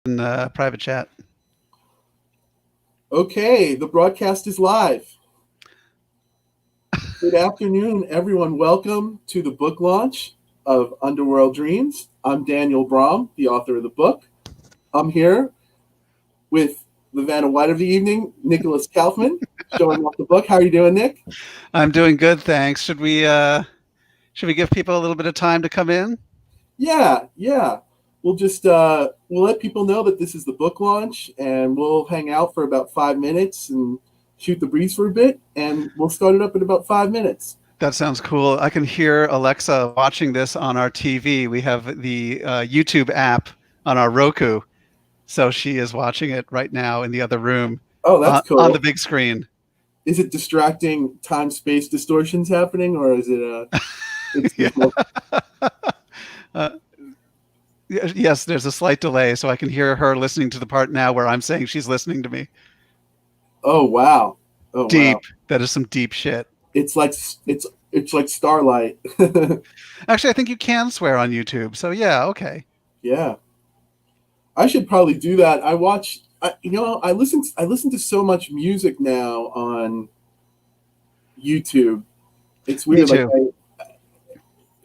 in private chat. Okay, the broadcast is live. Good afternoon, everyone. Welcome to the book launch of Underworld Dreams. I'm Daniel Braum, the author of the book. I'm here with the Vanna White of the evening, Nicholas Kaufmann, showing off the book. How are you doing, Nick? I'm doing good, thanks. Should we give people a little bit of time to come in? Yeah. We'll just we'll let people know that this is the book launch, and we'll hang out for about 5 minutes and shoot the breeze for a bit, and we'll start it up in about 5 minutes. That sounds cool. I can hear Alexa watching this on our TV. We have the YouTube app on our Roku, so she is watching it right now in the other room Oh, that's on the cool. big screen. Is it distracting time-space distortions happening, or is it it's Yeah. just Uh, yes, there's a slight delay, so I can hear her listening to the part now where I'm saying she's listening to me. oh wow. Oh Deep. wow. That is some deep shit. It's like it's like Starlight. Actually, I think you can swear on YouTube. So yeah, okay. Yeah. I should probably do that. I listen to so much music now on YouTube. It's Me weird. too.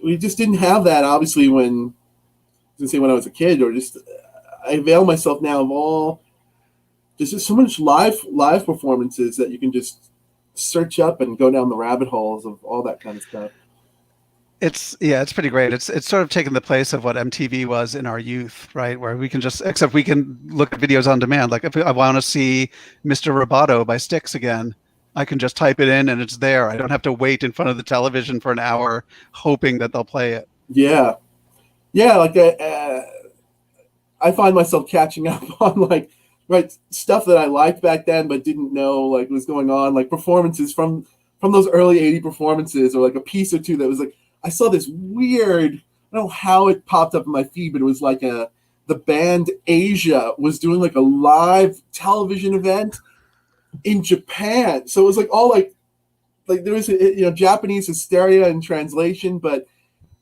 We just didn't have that obviously when I was a kid, or just I avail myself now of all. There's just so much live performances that you can just search up and go down the rabbit holes of all that kind of stuff. It's pretty great. It's sort of taken the place of what MTV was in our youth, right? Where we can except we can look at videos on demand. Like if I want to see Mr. Roboto by Styx again, I can just type it in and it's there. I don't have to wait in front of the television for an hour hoping that they'll play it. Yeah, yeah. I find myself catching up on stuff that I liked back then, but didn't know was going on, like performances from those early '80s performances, or like a piece or two that was like I saw this weird. I don't know how it popped up in my feed, but it was like the band Asia was doing like a live television event in Japan. So it was like all like there was Japanese hysteria in translation, but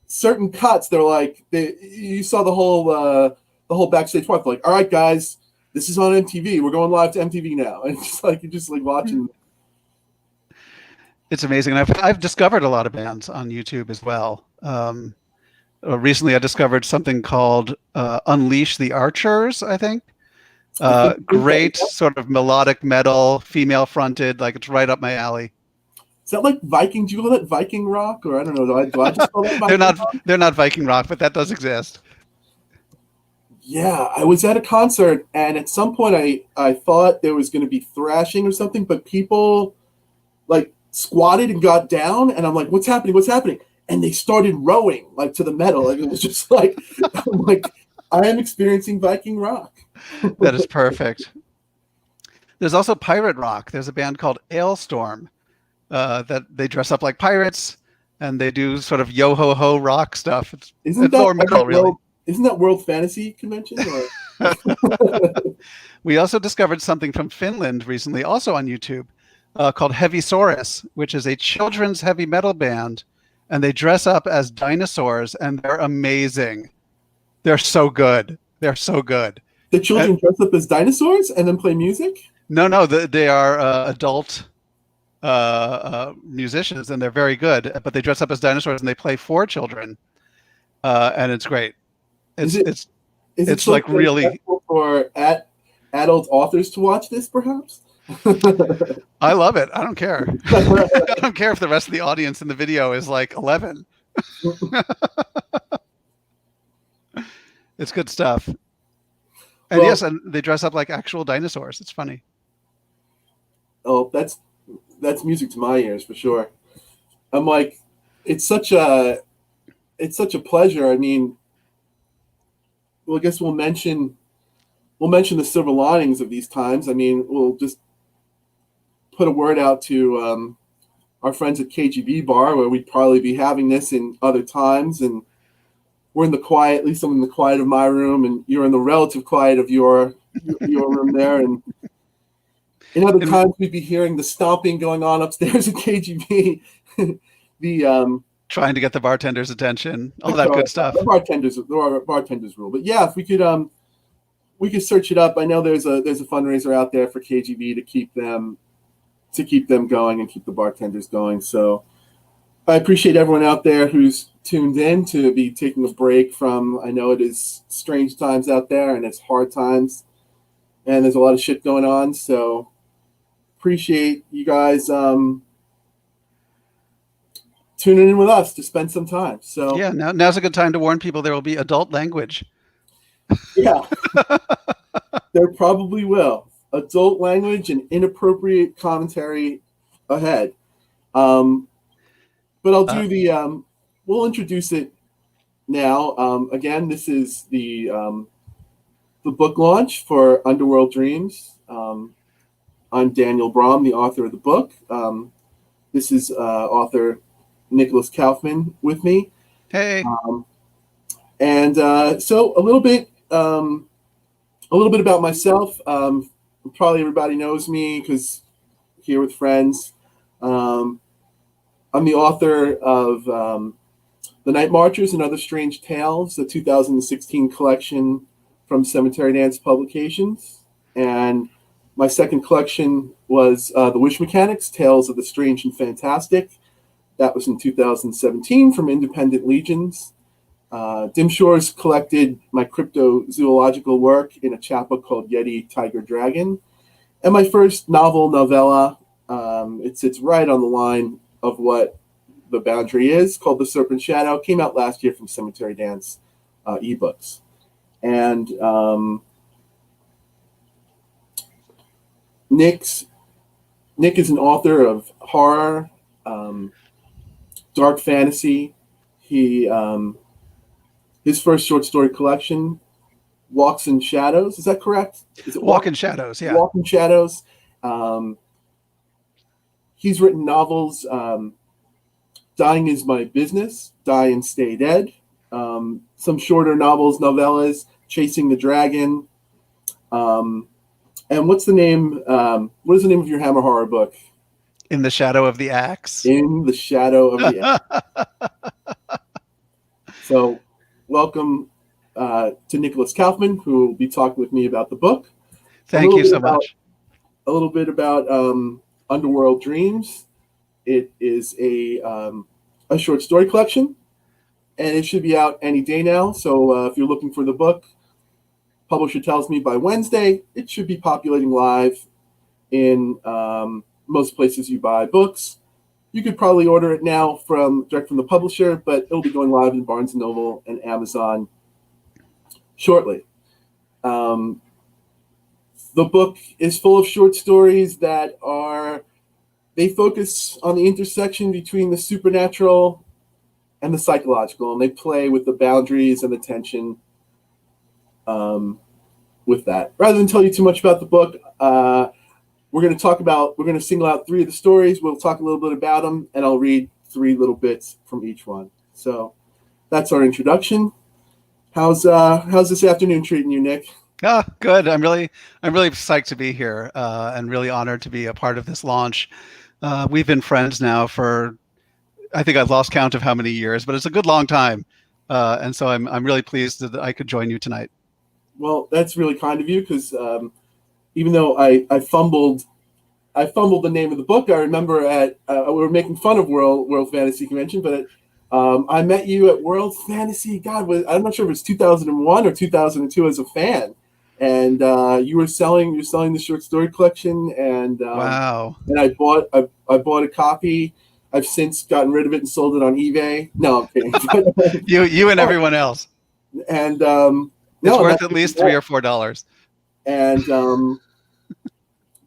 certain cuts you saw the whole backstage part. They're like, all right, guys, this is on MTV. We're going live to MTV now, and it's like you're just like watching. It's amazing. And I've discovered a lot of bands on YouTube as well. Recently, I discovered something called Unleash the Archers, I think. Great sort of melodic metal, female fronted, like it's right up my alley. Is that like Viking? Do you call that Viking rock, or I don't know? Do I just call that Viking rock? They're not Viking rock, but that does exist. Yeah, I was at a concert, and at some point I thought there was going to be thrashing or something, but people like squatted and got down, and I'm like, what's happening? What's happening? And they started rowing like to the metal. Like it was just like I'm like, I am experiencing Viking rock. That is perfect. There's also pirate rock. There's a band called Ailstorm that they dress up like pirates and they do sort of yo ho ho rock stuff. It's more metal, really. Isn't that World Fantasy Convention? We also discovered something from Finland recently, also on YouTube, called Heavy Saurus, which is a children's heavy metal band, and they dress up as dinosaurs, and they're amazing. They're so good. They're so good. The children dress up as dinosaurs and then play music? No, they are adult musicians, and they're very good. But they dress up as dinosaurs and they play for children, and it's great. It's like really for adult authors to watch this, perhaps. I love it. I don't care. I don't care if the rest of the audience in the video is like 11. It's good stuff. And yes, and they dress up like actual dinosaurs. It's funny. Oh, that's music to my ears for sure. I'm like, it's such a pleasure. I mean, well, I guess we'll mention the silver linings of these times. I mean, we'll just put a word out to our friends at KGB Bar, where we'd probably be having this in other times, and we're in the quiet. At least I'm in the quiet of my room, and you're in the relative quiet of your room there. And in other times, we'd be hearing the stomping going on upstairs at KGB. Trying to get the bartender's attention, all that good stuff. The bartenders rule. But yeah, if we could we can search it up. I know there's a fundraiser out there for KGB to keep them going and keep the bartenders going. So I appreciate everyone out there who's tuned in to be taking a break from. I know it is strange times out there and it's hard times, and there's a lot of shit going on. So appreciate you guys tuning in with us to spend some time. So yeah, now's a good time to warn people there will be adult language. yeah, there probably will. Adult language and inappropriate commentary ahead. But I'll do we'll introduce it now. Again, this is the book launch for Underworld Dreams. I'm Daniel Braum, the author of the book. This is author Nicholas Kaufmann with me. Hey. And so a little bit about myself. Probably everybody knows me because here with friends. I'm the author of The Night Marchers and Other Strange Tales, the 2016 collection from Cemetery Dance Publications. And my second collection was The Wish Mechanics, Tales of the Strange and Fantastic. That was in 2017 from Independent Legions. Dim Shores collected my cryptozoological work in a chapbook called Yeti Tiger Dragon. And my first novella, it sits right on the line of what the boundary is, called The Serpent Shadow, came out last year from Cemetery Dance ebooks. And Nick is an author of horror, dark fantasy. He his first short story collection, Walks in Shadows. Is that correct? Is it Walk in Shadows? Yeah. Walk in Shadows. He's written novels. Dying is My Business, Die and Stay Dead. Some shorter novellas, Chasing the Dragon. And what's the name? What is the name of your Hammer horror book? In the Shadow of the Axe. In the Shadow of the Axe. So, welcome to Nicholas Kaufmann, who will be talking with me about the book. Thank you so much. A little bit about Underworld Dreams. It is a short story collection, and it should be out any day now. So if you're looking for the book, publisher tells me by Wednesday, it should be populating live in most places you buy books. You could probably order it now direct from the publisher, but it'll be going live in Barnes & Noble and Amazon shortly. The book is full of short stories that they focus on the intersection between the supernatural and the psychological, and they play with the boundaries and the tension with that. Rather than tell you too much about the book, we're going to single out 3 of the stories. We'll talk a little bit about them, and I'll read 3 little bits from each one. So that's our introduction. How's this afternoon treating you, Nick? Oh, good. I'm really psyched to be here and really honored to be a part of this launch. We've been friends now for, I think I've lost count of how many years, but it's a good long time. And so I'm really pleased that I could join you tonight. Well, that's really kind of you, because even though I fumbled the name of the book, I remember we were making fun of World Fantasy Convention, but I met you at World Fantasy. God, I'm not sure if it was 2001 or 2002 as a fan, and you were selling the short story collection, and wow! And I bought a copy. I've since gotten rid of it and sold it on eBay. No, I'm kidding. you and everyone else. And it's worth at least $3 or $4. And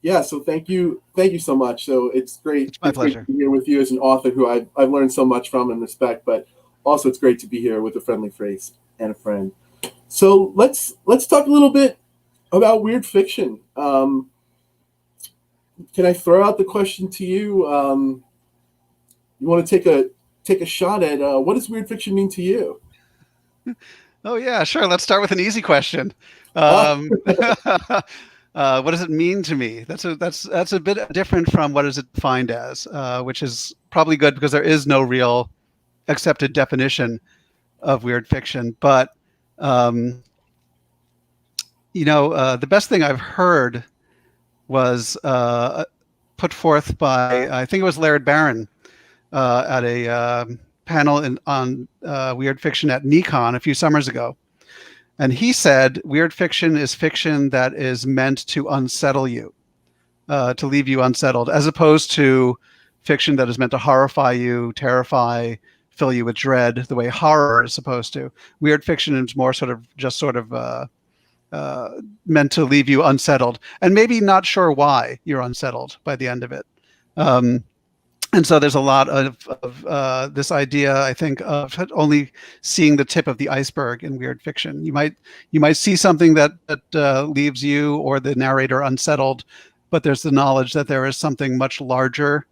yeah, so thank you so much. So it's great. It's my pleasure to be here with you as an author who I've learned so much from and respect. But also, it's great to be here with a friendly face and a friend. So let's talk a little bit about weird fiction. Can I throw out the question to you? You want to take a shot at what does weird fiction mean to you? Oh yeah, sure. Let's start with an easy question. What does it mean to me? That's a bit different from what is it defined as, which is probably good because there is no real accepted definition of weird fiction. But The best thing I've heard was put forth by, I think it was Laird Barron, at a panel on weird fiction at Nikon a few summers ago. And he said weird fiction is fiction that is meant to unsettle you, to leave you unsettled, as opposed to fiction that is meant to horrify you, terrify, fill you with dread, the way horror is supposed to. Weird fiction is more meant to leave you unsettled, and maybe not sure why you're unsettled by the end of it. And so there's a lot of this idea, I think, of only seeing the tip of the iceberg in weird fiction. You might see something that leaves you or the narrator unsettled, but there's the knowledge that there is something much larger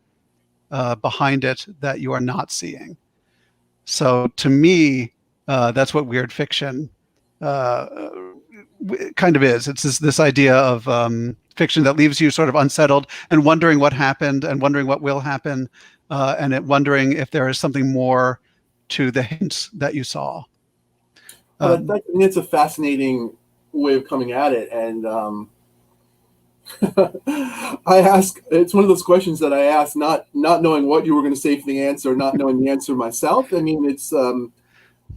behind it that you are not seeing. So to me, that's what weird fiction kind of is. It's this idea of fiction that leaves you sort of unsettled and wondering what happened and wondering what will happen, and wondering if there is something more to the hints that you saw. It's a fascinating way of coming at it. And it's one of those questions that I ask, not knowing what you were going to say for the answer, not knowing the answer myself. I mean, it's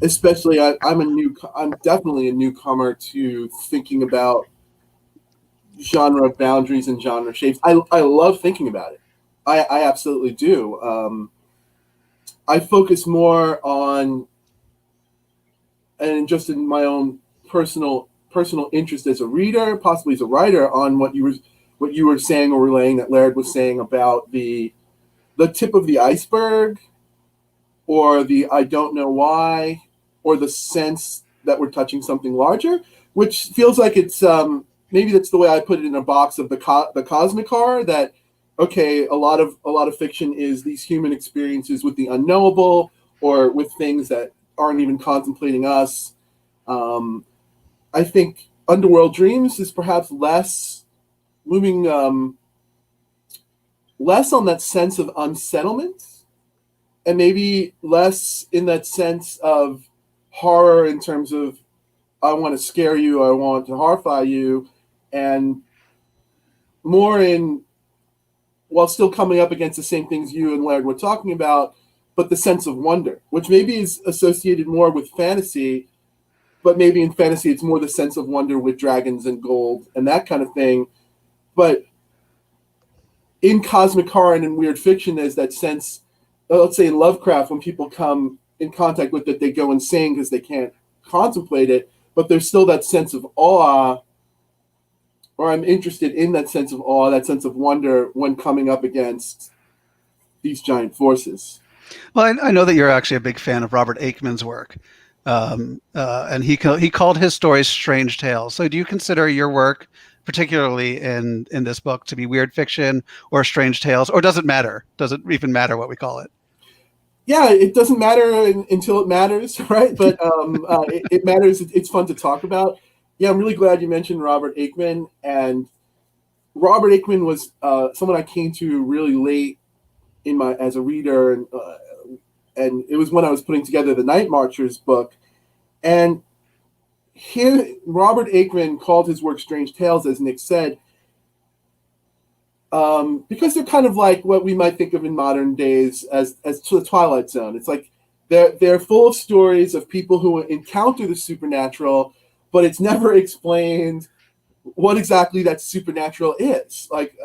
especially I'm definitely a newcomer to thinking about genre boundaries and genre shapes. I love thinking about it. I absolutely do. I focus more on, and just in my own personal interest as a reader, possibly as a writer, on what you were saying or relaying that Laird was saying about the tip of the iceberg, or the I don't know why, or the sense that we're touching something larger, which feels like it's maybe that's the way I put it in a box of the cosmic horror. That okay, a lot of fiction is these human experiences with the unknowable, or with things that aren't even contemplating us. I think Underworld Dreams is perhaps less moving, less on that sense of unsettlement, and maybe less in that sense of horror in terms of I want to scare you, I want to horrify you, and more in, while still coming up against the same things you and Laird were talking about, but the sense of wonder, which maybe is associated more with fantasy, but maybe in fantasy it's more the sense of wonder with dragons and gold and that kind of thing. But in cosmic horror and in weird fiction, there's that sense, let's say in Lovecraft, when people come in contact with it, they go insane because they can't contemplate it, but there's still that sense of awe, or I'm interested in that sense of awe, that sense of wonder when coming up against these giant forces. Well, I know that you're actually a big fan of Robert Aikman's work, and he called his stories strange tales. So do you consider your work, particularly in this book, to be weird fiction or strange tales, or does it matter? Does it even matter what we call it? Yeah, it doesn't matter until it matters, right? But it matters. It's fun to talk about. Yeah, I'm really glad you mentioned Robert Aikman. And Robert Aikman was someone I came to really late in as a reader, and it was when I was putting together the Night Marchers book. And Robert Aikman called his work strange tales, as Nick said, because they're kind of like what we might think of in modern days as the Twilight Zone. It's like they're full of stories of people who encounter the supernatural, but it's never explained what exactly that supernatural is. Like,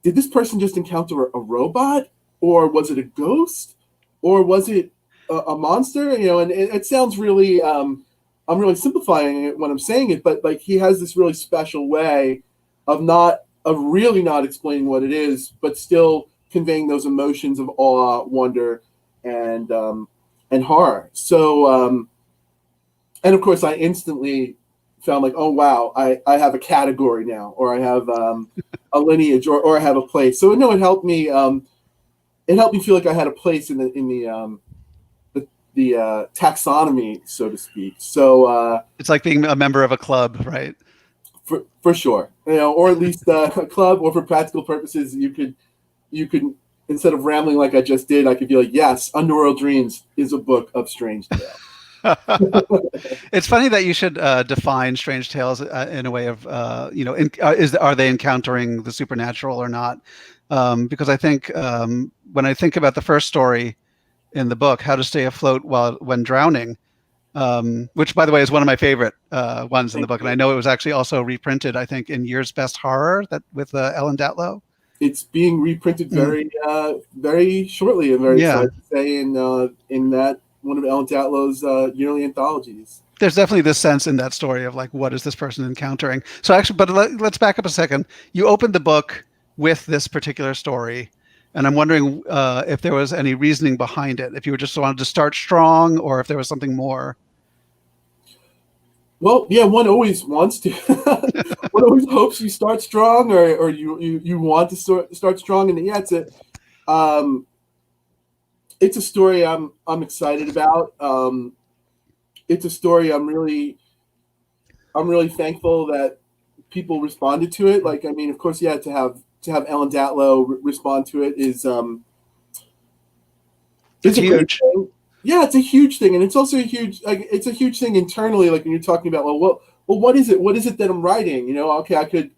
did this person just encounter a robot, or was it a ghost, or was it a monster? And it sounds really, I'm really simplifying it when I'm saying it, but like he has this really special way of really not explaining what it is, but still conveying those emotions of awe, wonder, and horror. So, and of course, I instantly found like, oh wow, I have a category now, or I have a lineage, or I have a place. So no, it helped me. It helped me feel like I had a place in the taxonomy, so to speak. So it's like being a member of a club, right? For sure, or at least a club, or for practical purposes, you could instead of rambling like I just did, I could be like, yes, Underworld Dreams is a book of strange tales. It's funny that you should define strange tales in a way of are they encountering the supernatural or not? Because I think when I think about the first story in the book, How to Stay Afloat when Drowning, which by the way is one of my favorite ones in the Thank book, and I you. know it was actually also reprinted, I think, in Year's Best Horror that with Ellen Datlow. It's being reprinted Mm, very shortly. I'm very yeah, excited to say in that one of Ellen Datlow's yearly anthologies. there's definitely this sense in that story of like, what is this person encountering? So actually, but let's back up a second. You opened the book with this particular story, and I'm wondering if there was any reasoning behind it. If you were just wanted to start strong, or if there was something more. Well, yeah, one always wants to. One always hopes you start strong, or you want to start strong, and yeah, um, it's a story I'm excited about. It's a story I'm really thankful that people responded to it. Like, I mean, of course, yeah, to have Ellen Datlow respond to it is It's a great huge. thing. Yeah, it's a huge thing, and it's also it's a huge thing internally. Like when you're talking about, what is it? What is it that I'm writing? You know, okay,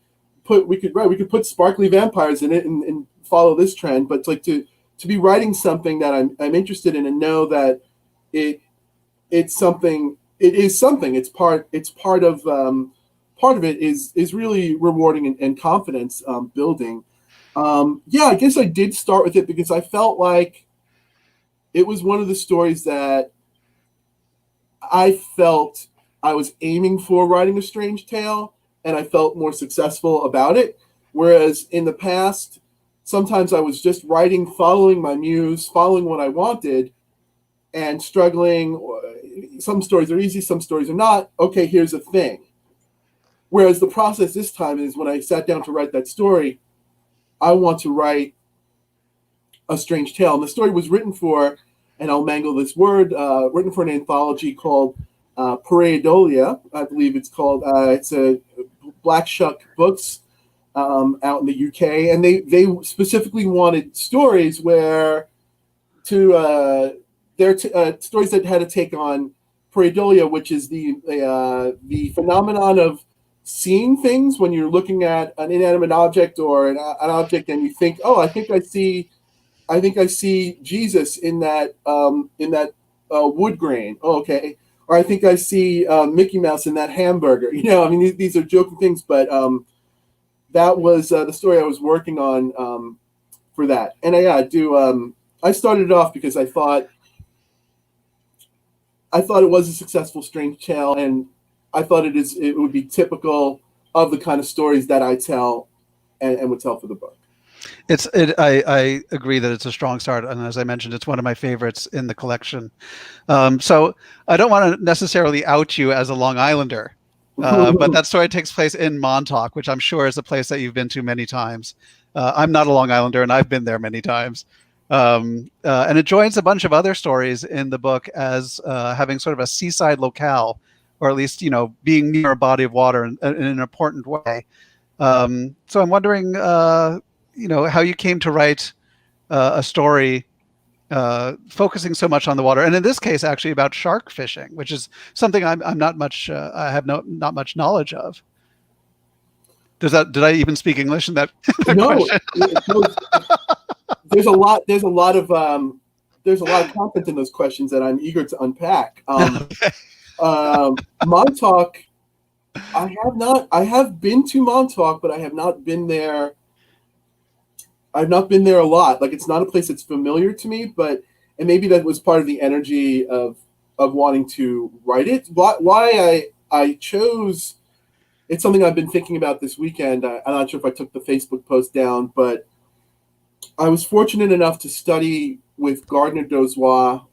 we could put sparkly vampires in it and follow this trend, but like to be writing something that I'm interested in and know that it it's something it is something part of it is really rewarding and confidence building. Yeah, I guess I did start with it because I felt like it was one of the stories that I felt I was aiming for writing a strange tale, and I felt more successful about it. Whereas in the past, sometimes I was just writing, following my muse, following what I wanted, and struggling. Some stories are easy, some stories are not. Okay, here's a thing. Whereas the process this time is when I sat down to write that story, I want to write a strange tale. And the story was written for, and I'll mangle this word, written for an anthology called Pareidolia, I believe it's called. It's a Black Shuck Books out in the UK, and they specifically wanted stories where stories that had a take on pareidolia, which is the phenomenon of seeing things when you're looking at an inanimate object or an object, and you think, oh, I think I see Jesus in that wood grain. Oh, okay. Or I think I see Mickey Mouse in that hamburger. You know, I mean, these are joking things, but that was the story I was working on for that. And I do. I started it off because I thought it was a successful strange tale, and I thought it would be typical of the kind of stories that I tell and would tell for the book. I agree that it's a strong start, and as I mentioned, it's one of my favorites in the collection. So I don't want to necessarily out you as a Long Islander, but that story takes place in Montauk, which I'm sure is a place that you've been to many times. I'm not a Long Islander, and I've been there many times. And it joins a bunch of other stories in the book as having sort of a seaside locale, or at least being near a body of water in an important way. So I'm wondering, how you came to write a story focusing so much on the water, and in this case, actually about shark fishing, which is something I'm not much. I have not much knowledge of. Did I even speak English in that, that No, question? there's a lot. There's a lot of content in those questions that I'm eager to unpack. Montauk, I have not. I have been to Montauk, but I have not been there. I've not been there a lot. Like it's not a place that's familiar to me, and maybe that was part of the energy of wanting to write it. Why I chose it's something I've been thinking about this weekend. I'm not sure if I took the Facebook post down, but I was fortunate enough to study with Gardner Dozois,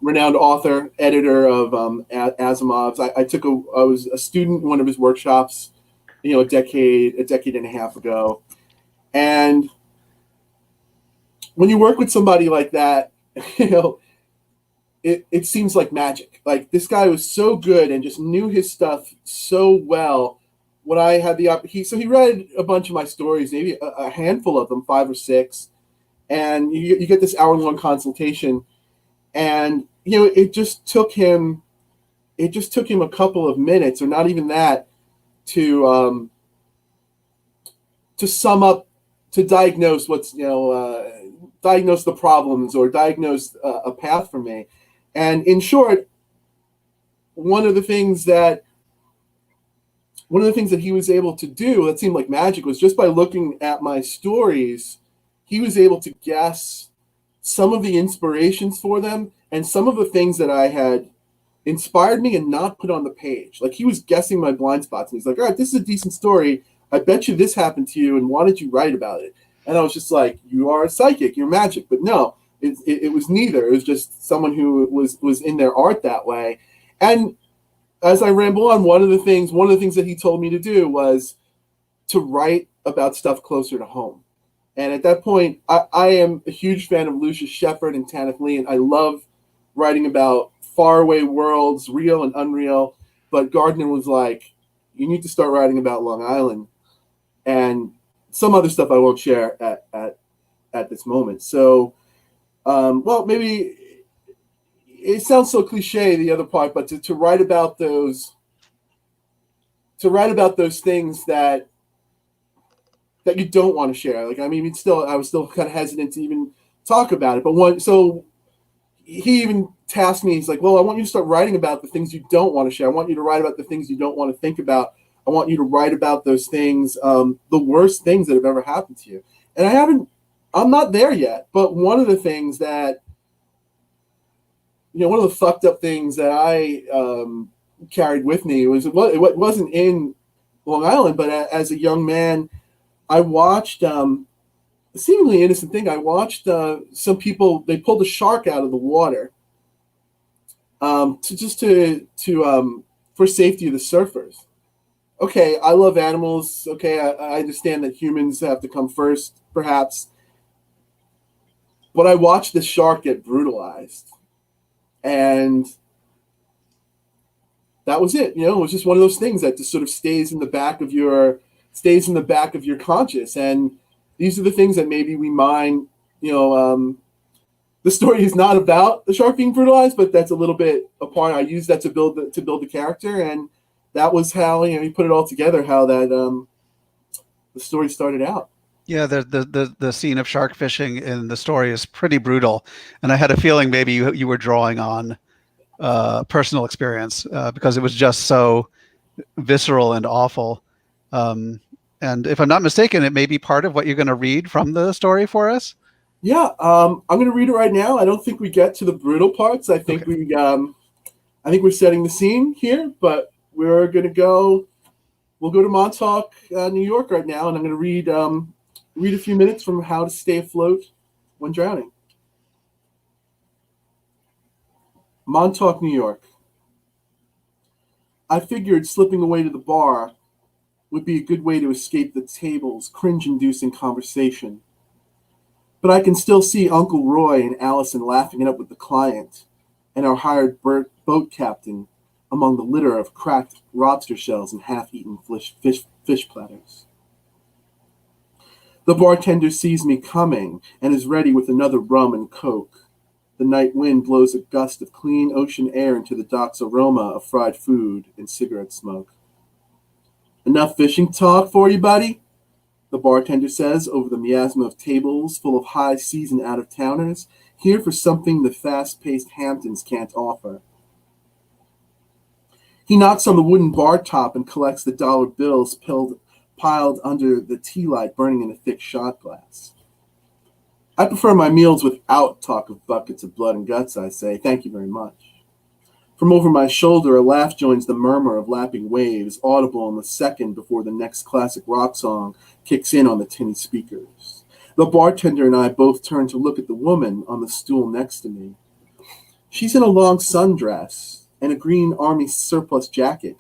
renowned author, editor of Asimov's. I was a student in one of his workshops, a decade and a half ago. And when you work with somebody like that, it seems like magic. Like this guy was so good and just knew his stuff so well. When I had the opportunity, he read a bunch of my stories, maybe a handful of them, 5 or 6, and you get this hour-long consultation. And it just took him a couple of minutes, or not even that, to sum up, to diagnose diagnose the problems, or diagnose a path for me. And in short, one of the things that he was able to do that seemed like magic was, just by looking at my stories, he was able to guess some of the inspirations for them and some of the things that I had inspired me and not put on the page. Like, he was guessing my blind spots, and he's like, all right, this is a decent story. I bet you this happened to you, and why did you write about it? And I was just like, you are a psychic, you're magic. But no, it was neither. It was just someone who was in their art that way. And as I ramble on, one of the things that he told me to do was to write about stuff closer to home. And at that point, I am a huge fan of Lucius Shepard and Tanith Lee, and I love writing about faraway worlds, real and unreal. But Gardner was like, you need to start writing about Long Island and some other stuff I won't share at this moment. So, well, maybe it sounds so cliche, the other part, but to write about those things that you don't want to share. Like, I mean, I was still kind of hesitant to even talk about it. But so he even tasked me. He's like, well, I want you to start writing about the things you don't want to share. I want you to write about the things you don't want to think about. I want you to write about those things, the worst things that have ever happened to you. And I'm not there yet. But one of the things that, one of the fucked up things that I carried with me was, it wasn't in Long Island, but as a young man, I watched a seemingly innocent thing. I watched some people, they pulled a shark out of the water for safety of the surfers. Okay, I love animals. Okay, I understand that humans have to come first, perhaps. But I watched this shark get brutalized. And that was it. It was just one of those things that just sort of stays in the back of your conscious. And these are the things that maybe we mine. The story is not about the shark being brutalized, but that's a little bit a part. I use that to build the character, and that was how you put it all together. How that the story started out. Yeah, the scene of shark fishing in the story is pretty brutal, and I had a feeling maybe you were drawing on personal experience because it was just so visceral and awful. And if I'm not mistaken, it may be part of what you're going to read from the story for us. Yeah, I'm going to read it right now. I don't think we get to the brutal parts. I think we're setting the scene here, but we're going to go. We'll go to Montauk, New York right now, and I'm going to read a few minutes from How to Stay Afloat When Drowning. Montauk, New York. I figured slipping away to the bar would be a good way to escape the table's cringe-inducing conversation. But I can still see Uncle Roy and Allison laughing it up with the client and our hired boat captain among the litter of cracked lobster shells and half-eaten fish platters. The bartender sees me coming and is ready with another rum and coke. The night wind blows a gust of clean ocean air into the dock's aroma of fried food and cigarette smoke. Enough fishing talk for you, buddy? The bartender says over the miasma of tables full of high-season out-of-towners, here for something the fast-paced Hamptons can't offer. He knocks on the wooden bar top and collects the dollar bills piled under the tea light burning in a thick shot glass. I prefer my meals without talk of buckets of blood and guts, I say. Thank you very much. From over my shoulder, a laugh joins the murmur of lapping waves, audible in the second before the next classic rock song kicks in on the tinny speakers. The bartender and I both turn to look at the woman on the stool next to me. She's in a long sundress and a green army surplus jacket,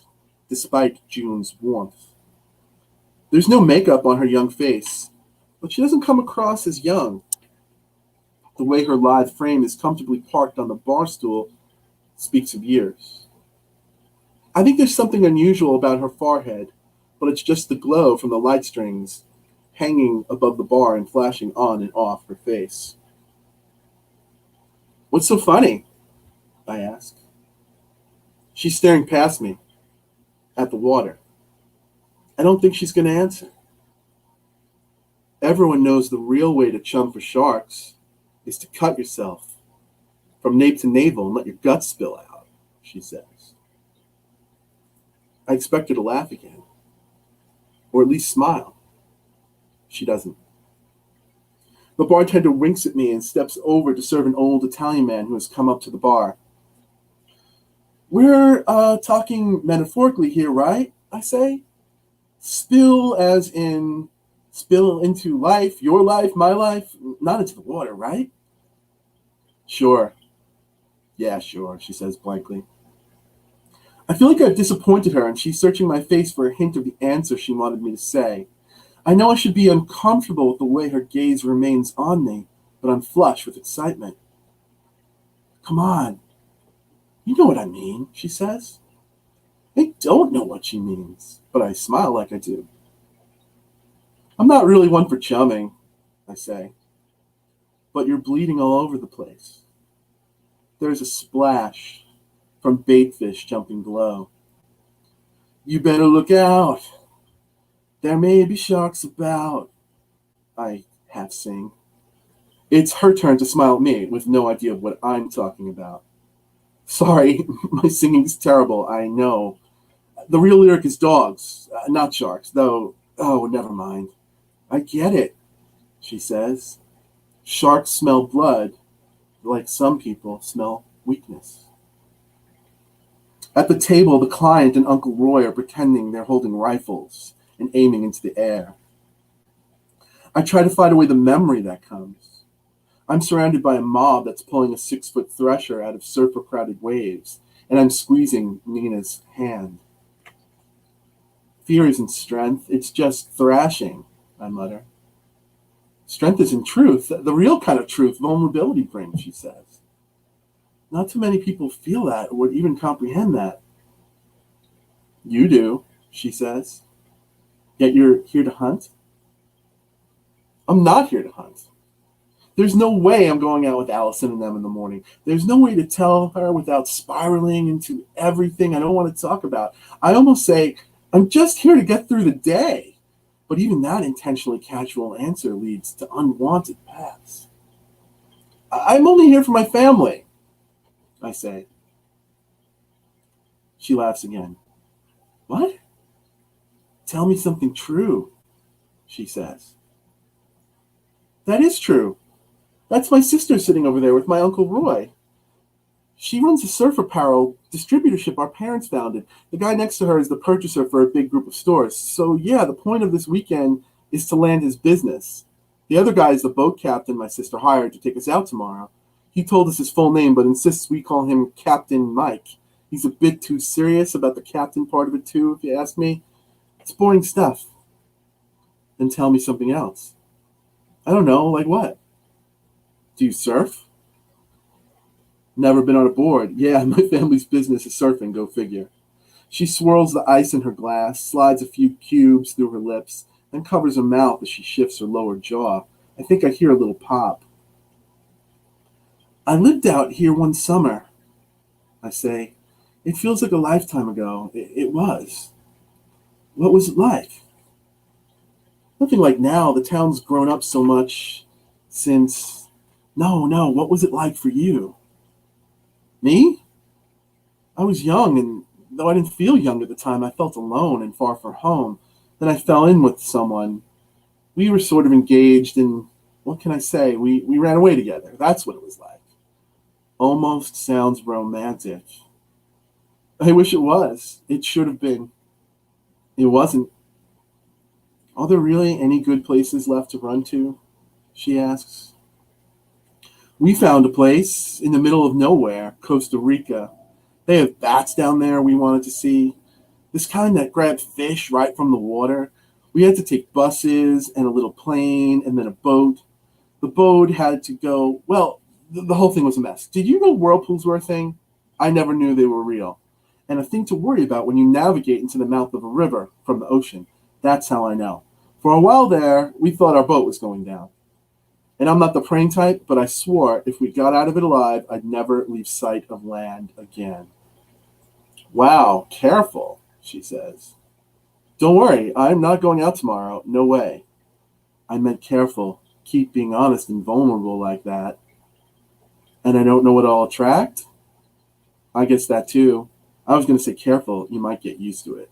despite June's warmth. There's no makeup on her young face, but she doesn't come across as young. The way her lithe frame is comfortably parked on the bar stool speaks of years. I think there's something unusual about her forehead, but it's just the glow from the light strings hanging above the bar and flashing on and off her face. What's so funny? I ask. She's staring past me at the water. I don't think she's going to answer. Everyone knows the real way to chum for sharks is to cut yourself from nape to navel and let your guts spill out, she says. I expect her to laugh again, or at least smile. She doesn't. The bartender winks at me and steps over to serve an old Italian man who has come up to the bar. We're talking metaphorically here, right? I say. Spill as in spill into life, your life, my life, not into the water, right? Sure. Yeah, sure, she says blankly. I feel like I've disappointed her, and she's searching my face for a hint of the answer she wanted me to say. I know I should be uncomfortable with the way her gaze remains on me, but I'm flush with excitement. Come on. You know what I mean, she says. I don't know what she means, but I smile like I do. I'm not really one for chumming, I say, but you're bleeding all over the place. There's a splash from baitfish jumping below. You better look out. There may be sharks about, I half sing. It's her turn to smile at me with no idea of what I'm talking about. Sorry, my singing's terrible, I know. The real lyric is dogs, not sharks, though, oh, never mind. I get it, she says. Sharks smell blood, like some people smell weakness. At the table, the client and Uncle Roy are pretending they're holding rifles and aiming into the air. I try to fight away the memory that comes. I'm surrounded by a mob that's pulling a 6-foot thresher out of surfer-crowded waves, and I'm squeezing Nina's hand. Fear isn't strength, it's just thrashing, I mutter. Strength isn't truth, the real kind of truth vulnerability brings, she says. Not too many people feel that or would even comprehend that. You do, she says. Yet you're here to hunt? I'm not here to hunt. There's no way I'm going out with Allison and them in the morning. There's no way to tell her without spiraling into everything I don't want to talk about. I almost say, I'm just here to get through the day. But even that intentionally casual answer leads to unwanted paths. I'm only here for my family, I say. She laughs again. What? Tell me something true, she says. That is true. That's my sister sitting over there with my Uncle Roy. She runs a surf apparel distributorship our parents founded. The guy next to her is the purchaser for a big group of stores. So yeah, the point of this weekend is to land his business. The other guy is the boat captain my sister hired to take us out tomorrow. He told us his full name, but insists we call him Captain Mike. He's a bit too serious about the captain part of it too, if you ask me. It's boring stuff. Then tell me something else. I don't know, like what? Do you surf? Never been on a board. Yeah, my family's business is surfing, go figure. She swirls the ice in her glass, slides a few cubes through her lips, then covers her mouth as she shifts her lower jaw. I think I hear a little pop. I lived out here one summer, I say. It feels like a lifetime ago. It was. What was it like? Nothing like now. The town's grown up so much since... No, what was it like for you? Me? I was young, and though I didn't feel young at the time, I felt alone and far from home. Then I fell in with someone. We were sort of engaged, and what can I say? We ran away together. That's what it was like. Almost sounds romantic. I wish it was. It should have been. It wasn't. Are there really any good places left to run to? She asks. We found a place in the middle of nowhere, Costa Rica. They have bats down there we wanted to see. This kind that grab fish right from the water. We had to take buses and a little plane and then a boat. The boat had to go, well, the whole thing was a mess. Did you know whirlpools were a thing? I never knew they were real. And a thing to worry about when you navigate into the mouth of a river from the ocean. That's how I know. For a while there, we thought our boat was going down. And I'm not the praying type, but I swore if we got out of it alive, I'd never leave sight of land again. Wow, careful, she says. Don't worry, I'm not going out tomorrow. No way. I meant careful. Keep being honest and vulnerable like that. And I don't know what I'll attract? I guess that too. I was going to say careful. You might get used to it.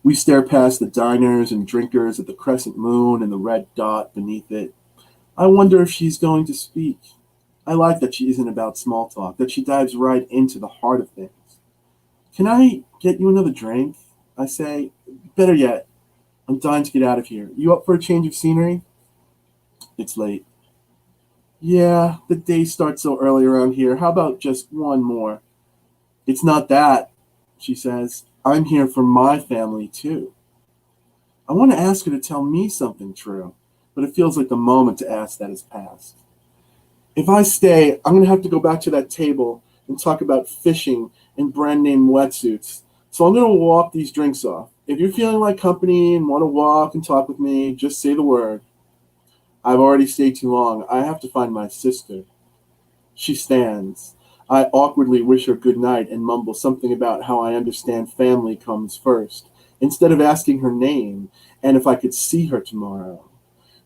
We stare past the diners and drinkers at the crescent moon and the red dot beneath it. I wonder if she's going to speak. I like that she isn't about small talk, that she dives right into the heart of things. Can I get you another drink? I say. Better yet, I'm dying to get out of here. You up for a change of scenery? It's late. Yeah, the day starts so early around here. How about just one more? It's not that, she says. I'm here for my family, too. I want to ask her to tell me something true, but it feels like the moment to ask that has passed. If I stay, I'm going to have to go back to that table and talk about fishing and brand name wetsuits. So I'm going to walk these drinks off. If you're feeling like company and want to walk and talk with me, just say the word. I've already stayed too long. I have to find my sister. She stands. I awkwardly wish her good night and mumble something about how I understand family comes first, instead of asking her name and if I could see her tomorrow.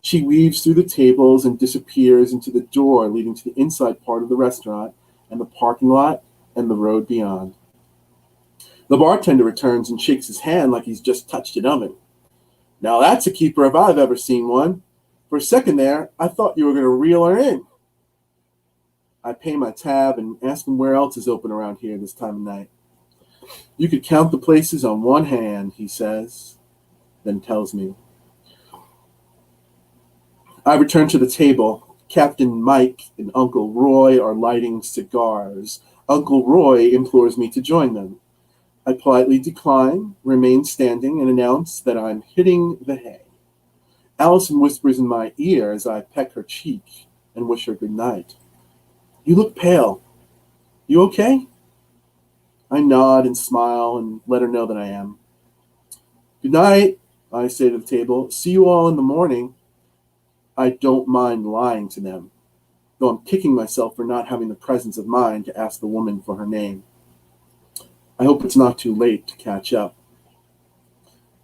She weaves through the tables and disappears into the door leading to the inside part of the restaurant and the parking lot and the road beyond. The bartender returns and shakes his hand like he's just touched an oven. Now that's a keeper if I've ever seen one. For a second there, I thought you were going to reel her in. I pay my tab and ask him where else is open around here this time of night. You could count the places on one hand, he says, then tells me. I return to the table. Captain Mike and Uncle Roy are lighting cigars. Uncle Roy implores me to join them. I politely decline, remain standing, and announce that I'm hitting the hay. Allison whispers in my ear as I peck her cheek and wish her good night. You look pale. You okay? I nod and smile and let her know that I am. Good night, I say to the table. See you all in the morning. I don't mind lying to them, though I'm kicking myself for not having the presence of mind to ask the woman for her name. I hope it's not too late to catch up.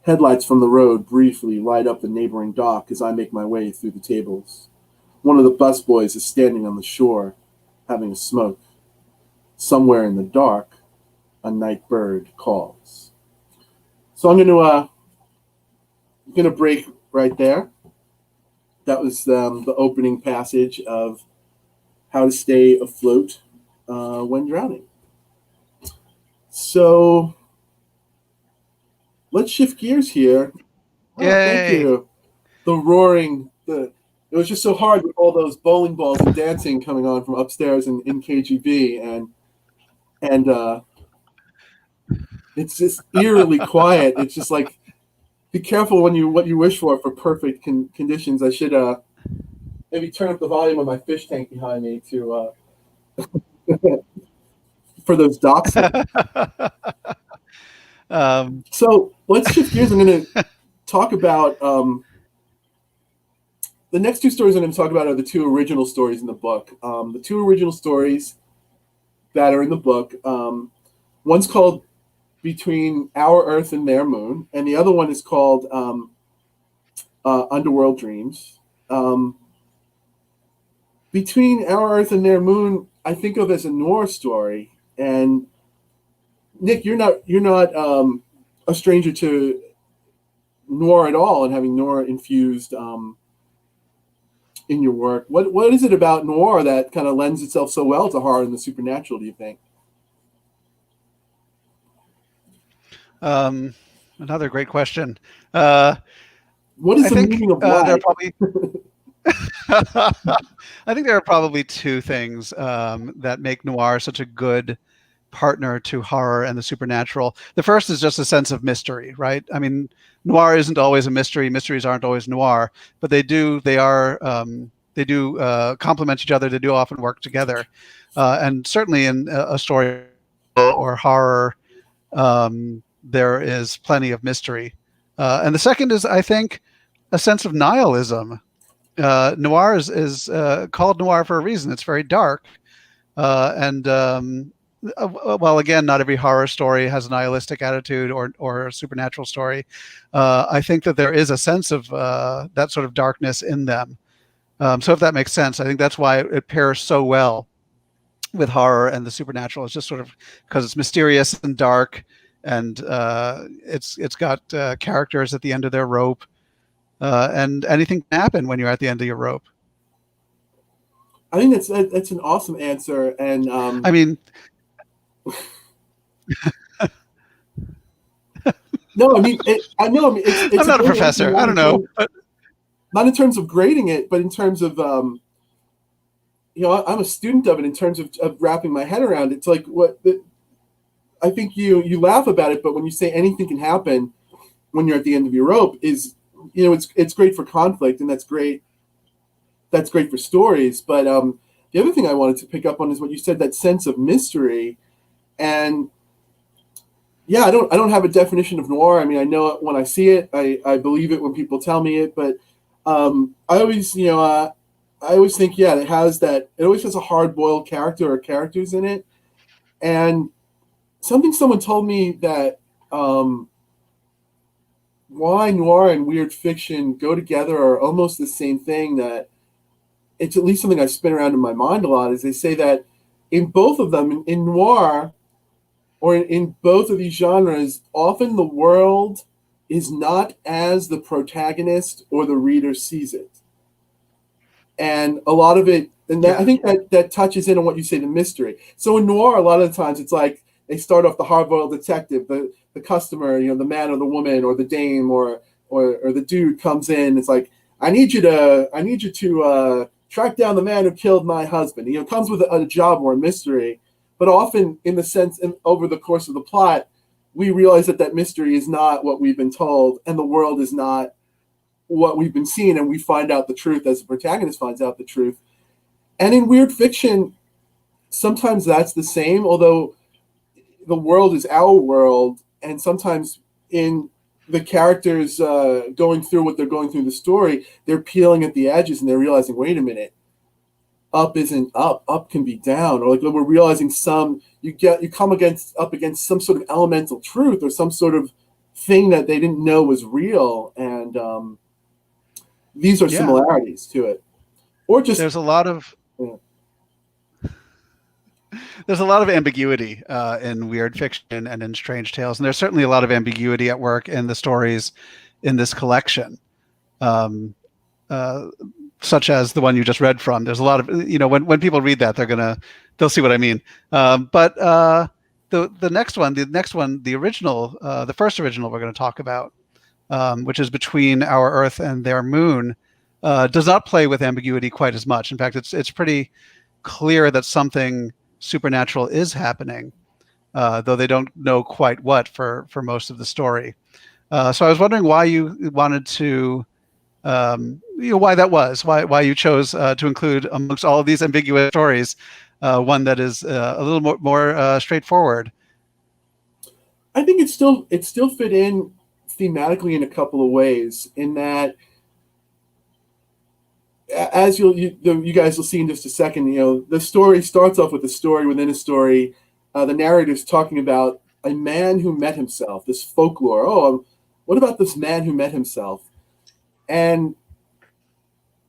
Headlights from the road briefly light up the neighboring dock as I make my way through the tables. One of the busboys is standing on the shore, having a smoke. Somewhere in the dark, a night bird calls. So I'm going to break right there. That was the opening passage of How to Stay Afloat When Drowning. So let's shift gears here. Oh, thank you. The roaring, it was just so hard with all those bowling balls and dancing coming on from upstairs in KGB, and it's just eerily quiet. It's just like, be careful what you wish for perfect conditions. I should maybe turn up the volume of my fish tank behind me to for those docks. So let's shift gears. I'm going to talk about the next two stories I'm going to talk about are the two original stories in the book. The two original stories that are in the book, one's called Between Our Earth and Their Moon, and the other one is called Underworld Dreams. Between Our Earth and Their Moon, I think of as a noir story. And Nick, you're not a stranger to noir at all, and having noir infused in your work. What is it about noir that kind of lends itself so well to horror and the supernatural, do you think? Another great question. What is the meaning of life? I think there are probably two things that make noir such a good partner to horror and the supernatural. The first is just a sense of mystery, right? I mean, noir isn't always a mystery. Mysteries aren't always noir, but they do complement each other. They do often work together. And certainly in a story or horror, there is plenty of mystery. And the second is, I think, a sense of nihilism. Noir is called noir for a reason. It's very dark, and well, again, not every horror story has a nihilistic attitude or a supernatural story. I think that there is a sense of that sort of darkness in them. So if that makes sense, I think that's why it pairs so well with horror and the supernatural. It's just sort of because it's mysterious and dark, and it's got characters at the end of their rope, and anything can happen when you're at the end of your rope. I think that's an awesome answer, and I mean, no, I mean, I know, I mean, it's I'm a not a great answer, professor. I don't know, but not in terms of grading it, but in terms of I'm a student of it in terms of wrapping my head around it. It's like I think you laugh about it, but when you say anything can happen when you're at the end of your rope, is it's great for conflict, and that's great. That's great for stories. But the other thing I wanted to pick up on is what you said, that sense of mystery. And yeah, I don't have a definition of noir. I mean, I know it when I see it. I believe it when people tell me it. But I always I always think, yeah, it always has a hard boiled character or characters in it. And someone told me that why noir and weird fiction go together are almost the same thing, that it's at least something I spin around in my mind a lot, is they say that in both of them, in noir or in both of these genres, often the world is not as the protagonist or the reader sees it. And a lot of it, and I think that touches in on what you say, the mystery. So in noir, a lot of the times it's like they start off the hard-boiled detective, the customer, the man or the woman or the dame or the dude comes in. It's like, I need you to track down the man who killed my husband. It comes with a job or a mystery, but often in the sense, over the course of the plot, we realize that mystery is not what we've been told, and the world is not what we've been seeing, and we find out the truth as the protagonist finds out the truth. And in weird fiction, sometimes that's the same, although the world is our world, and sometimes in the characters going through what they're going through the story, they're peeling at the edges and they're realizing, wait a minute, up isn't up can be down, or like we're realizing you come up against some sort of elemental truth or some sort of thing that they didn't know was real, and these are similarities to it. Or just there's a lot of there's a lot of ambiguity in weird fiction and in strange tales, and there's certainly a lot of ambiguity at work in the stories in this collection, such as the one you just read from. There's a lot of when people read that, they'll see what I mean. But the next one, the original, the first original we're going to talk about, which is Between Our Earth and Their Moon, does not play with ambiguity quite as much. In fact, it's pretty clear that something supernatural is happening, though they don't know quite what for most of the story. So I was wondering why you wanted to, why that was, why you chose to include amongst all of these ambiguous stories one that is a little more straightforward. I think it still fit in thematically in a couple of ways, in that, as you guys will see in just a second, the story starts off with a story within a story. The narrator's talking about a man who met himself, this folklore. What about this man who met himself? And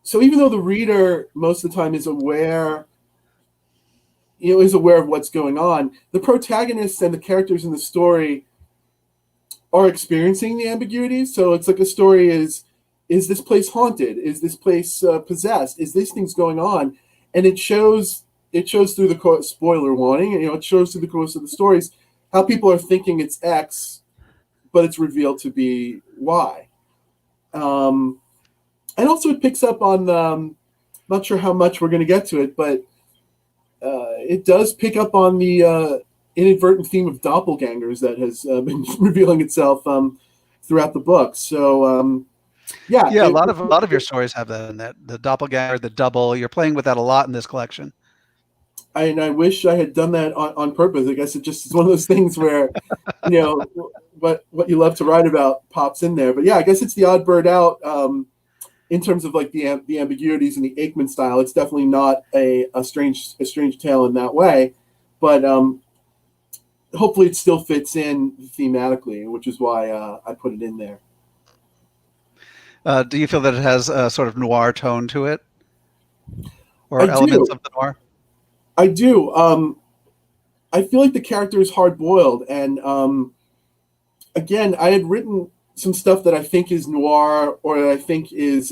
so even though the reader most of the time is aware of what's going on, the protagonists and the characters in the story are experiencing the ambiguity. So it's like a story is this place haunted? Is this place possessed? Is these things going on? And it shows through the spoiler warning, it shows through the course of the stories how people are thinking it's X, but it's revealed to be Y. And also it picks up on, not sure how much we're going to get to it, but it does pick up on the inadvertent theme of doppelgangers that has been revealing itself throughout the book. So a lot of your stories have that in that, the doppelganger, the double. You're playing with that a lot in this collection. And I wish I had done that on purpose. I guess it just is one of those things where, what you love to write about pops in there. But yeah, I guess it's the odd bird out. in terms of like the ambiguities in the Aikman style, it's definitely not a strange tale in that way, but hopefully it still fits in thematically, which is why I put it in there. Do you feel that it has a sort of noir tone to it, I or elements do, of the noir? I do. I feel like the character is hard boiled, and again, I had written some stuff that I think is noir or that I think is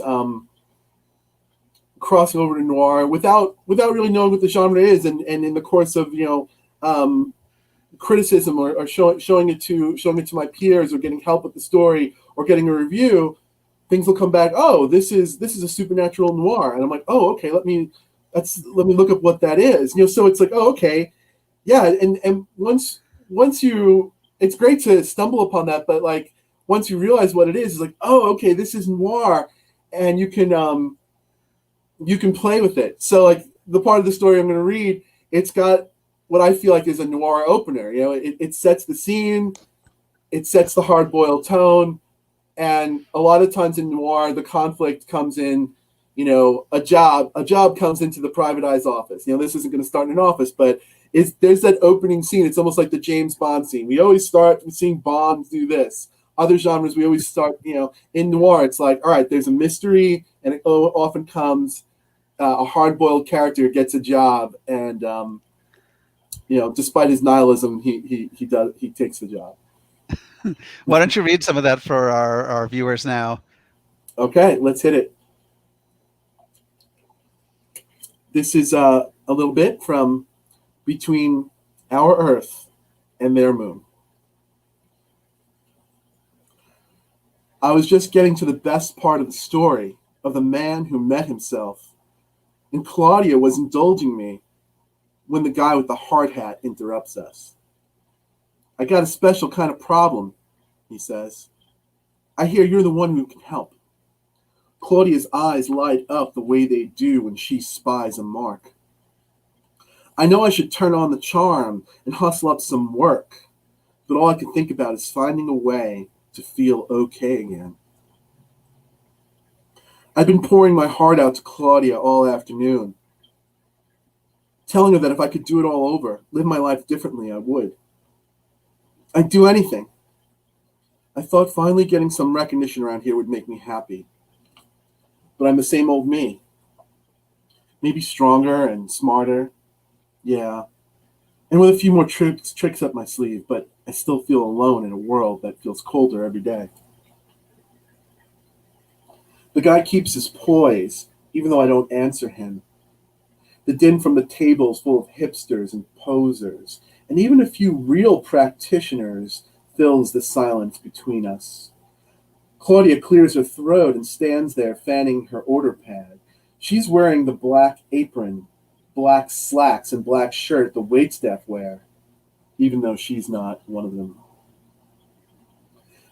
crossing over to noir without really knowing what the genre is, and in the course of criticism or showing it to my peers or getting help with the story or getting a review, things will come back. Oh, this is a supernatural noir, and I'm like, oh, okay, let me look up what that is. So it's like, oh, okay, yeah, and once you, it's great to stumble upon that, but like once you realize what it is, it's like, oh, okay, this is noir, and you can play with it. So like the part of the story I'm going to read, it's got what I feel like is a noir opener. It sets the scene, it sets the hard boiled tone, and a lot of times in noir, the conflict comes in. A job comes into the private eye's office. This isn't going to start in an office, but there's that opening scene. It's almost like the James Bond scene. We always start seeing Bond do this. Other genres, we always start, in noir, it's like, all right, there's a mystery, and it often comes a hard-boiled character gets a job, and despite his nihilism, he takes the job. Why don't you read some of that for our viewers now? Okay, let's hit it. This is a little bit from Between Our Earth and Their Moon. I was just getting to the best part of the story of the man who met himself, and Claudia was indulging me when the guy with the hard hat interrupts us. I got a special kind of problem, he says. I hear you're the one who can help. Claudia's eyes light up the way they do when she spies a mark. I know I should turn on the charm and hustle up some work, but all I can think about is finding a way to feel okay again. I've been pouring my heart out to Claudia all afternoon, telling her that if I could do it all over, live my life differently, I would. I'd do anything. I thought finally getting some recognition around here would make me happy. But I'm the same old me. Maybe stronger and smarter, yeah, and with a few more tricks up my sleeve, but I still feel alone in a world that feels colder every day. The guy keeps his poise, even though I don't answer him. The din from the tables full of hipsters and posers, and even a few real practitioners, fills the silence between us. Claudia clears her throat and stands there fanning her order pad. She's wearing the black apron, black slacks, and black shirt the waitstaff wear, even though she's not one of them.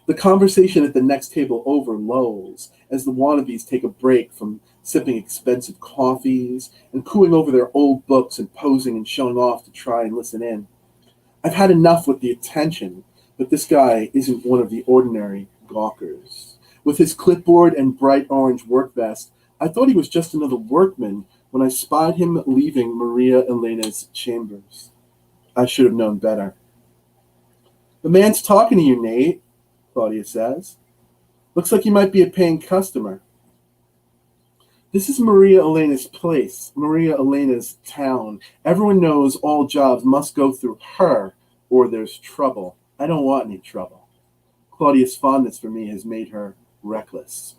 The conversation at the next table over lulls as the wannabes take a break from sipping expensive coffees and cooing over their old books and posing and showing off to try and listen in. I've had enough with the attention, but this guy isn't one of the ordinary gawkers. With his clipboard and bright orange work vest, I thought he was just another workman when I spied him leaving Maria Elena's chambers. I should have known better. The man's talking to you, Nate, Claudia says. Looks like you might be a paying customer. This is Maria Elena's place, Maria Elena's town. Everyone knows all jobs must go through her or there's trouble. I don't want any trouble. Claudia's fondness for me has made her reckless.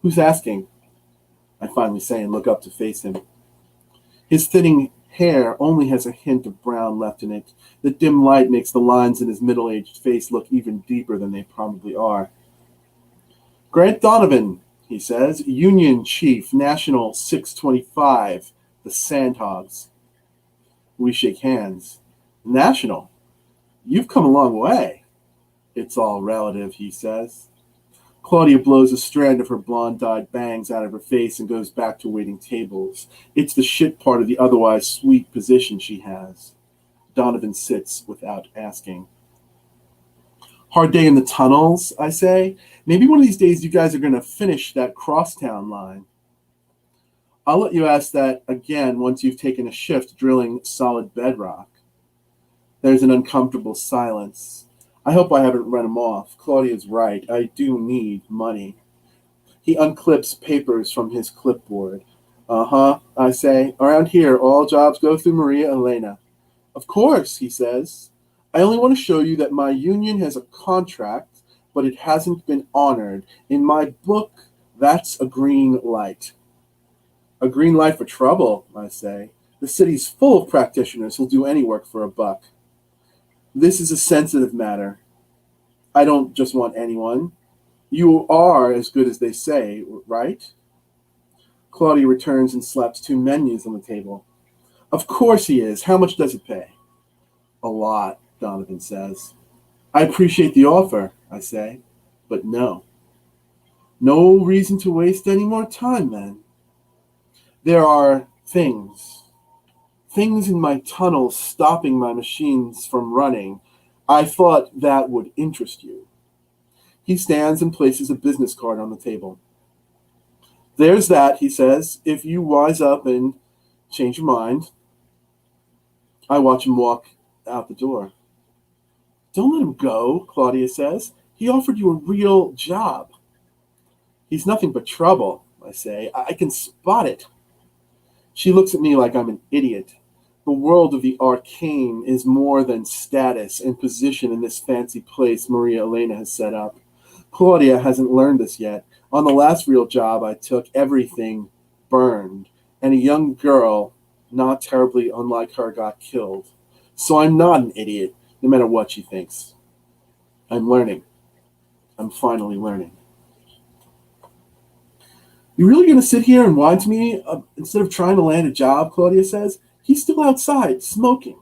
Who's asking? I finally say and look up to face him. His thinning hair only has a hint of brown left in it. The dim light makes the lines in his middle-aged face look even deeper than they probably are. Grant Donovan, he says, Union Chief, National 625, the Sandhogs. We shake hands. National? You've come a long way. It's all relative, he says. Claudia blows a strand of her blonde-dyed bangs out of her face and goes back to waiting tables. It's the shit part of the otherwise sweet position she has. Donovan sits without asking. Hard day in the tunnels, I say. Maybe one of these days you guys are going to finish that crosstown line. I'll let you ask that again once you've taken a shift drilling solid bedrock. There's an uncomfortable silence. I hope I haven't run him off. Claudia's right. I do need money. He unclips papers from his clipboard. Uh-huh, I say. Around here, all jobs go through Maria Elena. Of course, he says. I only want to show you that my union has a contract, but it hasn't been honored. In my book, that's a green light. A green light for trouble, I say. The city's full of practitioners who'll do any work for a buck. This is a sensitive matter. I don't just want anyone. You are as good as they say, right? Claudia returns and slaps 2 menus on the table. Of course he is. How much does it pay? A lot, Donovan says. I appreciate the offer, I say, but no. No reason to waste any more time, then. There are things in my tunnel stopping my machines from running. I thought that would interest you. He stands and places a business card on the table. There's that, he says, if you wise up and change your mind. I watch him walk out the door. Don't let him go, Claudia says. He offered you a real job. He's nothing but trouble, I say. I can spot it. She looks at me like I'm an idiot. The world of the arcane is more than status and position in this fancy place Maria Elena has set up. Claudia hasn't learned this yet. On the last real job I took, everything burned, and a young girl, not terribly unlike her, got killed. So I'm not an idiot, no matter what she thinks. I'm learning. I'm finally learning. You really going to sit here and whine to me instead of trying to land a job, Claudia says? He's still outside, smoking.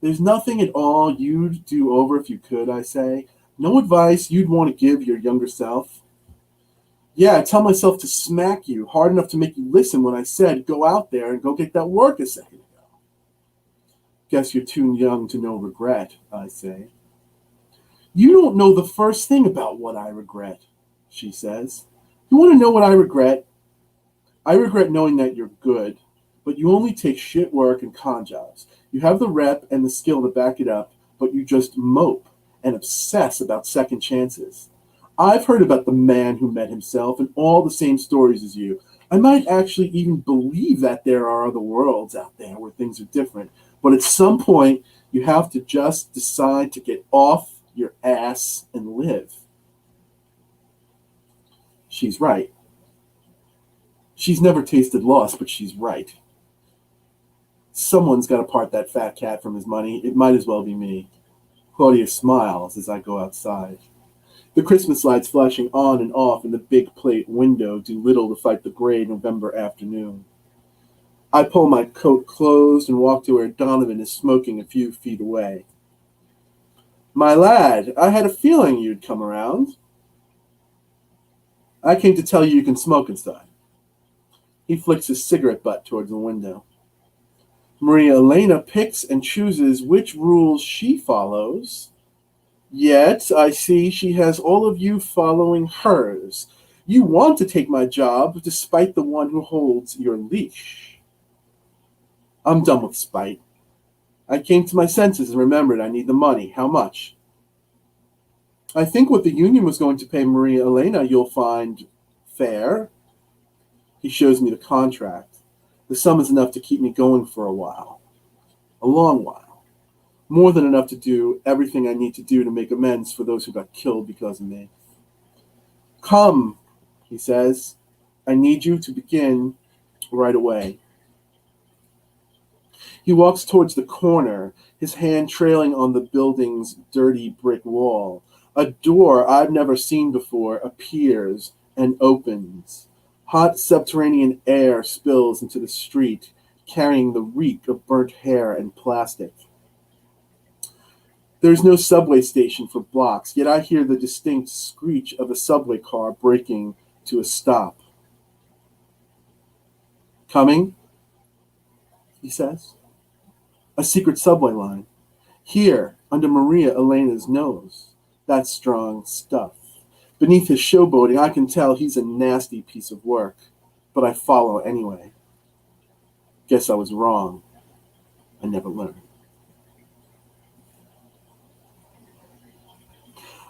There's nothing at all you'd do over if you could, I say. No advice you'd want to give your younger self. Yeah, I tell myself to smack you hard enough to make you listen when I said go out there and go get that work a second ago. Guess you're too young to know regret, I say. You don't know the first thing about what I regret, she says. You want to know what I regret? I regret knowing that you're good, but you only take shit work and con jobs. You have the rep and the skill to back it up, but you just mope and obsess about second chances. I've heard about the man who met himself and all the same stories as you. I might actually even believe that there are other worlds out there where things are different, but at some point, you have to just decide to get off your ass and live. She's right. She's never tasted loss, but she's right. Someone's got to part that fat cat from his money. It might as well be me. Claudia smiles as I go outside. The Christmas lights flashing on and off in the big plate window do little to fight the gray November afternoon. I pull my coat closed and walk to where Donovan is smoking a few feet away. My lad, I had a feeling you'd come around. I came to tell you can smoke inside. He flicks his cigarette butt towards the window. Maria Elena picks and chooses which rules she follows. Yet, I see she has all of you following hers. You want to take my job despite the one who holds your leash. I'm done with spite. I came to my senses and remembered I need the money. How much? I think what the union was going to pay Maria Elena you'll find fair. He shows me the contract. The sum is enough to keep me going for a while. A long while. More than enough to do everything I need to do to make amends for those who got killed because of me. Come, he says. I need you to begin right away. He walks towards the corner, his hand trailing on the building's dirty brick wall. A door I've never seen before appears and opens. Hot subterranean air spills into the street, carrying the reek of burnt hair and plastic. There's no subway station for blocks, yet I hear the distinct screech of a subway car braking to a stop. Coming, he says. A secret subway line. Here, under Maria Elena's nose. That's strong stuff. Beneath his showboating, I can tell he's a nasty piece of work, but I follow anyway. Guess I was wrong. I never learned.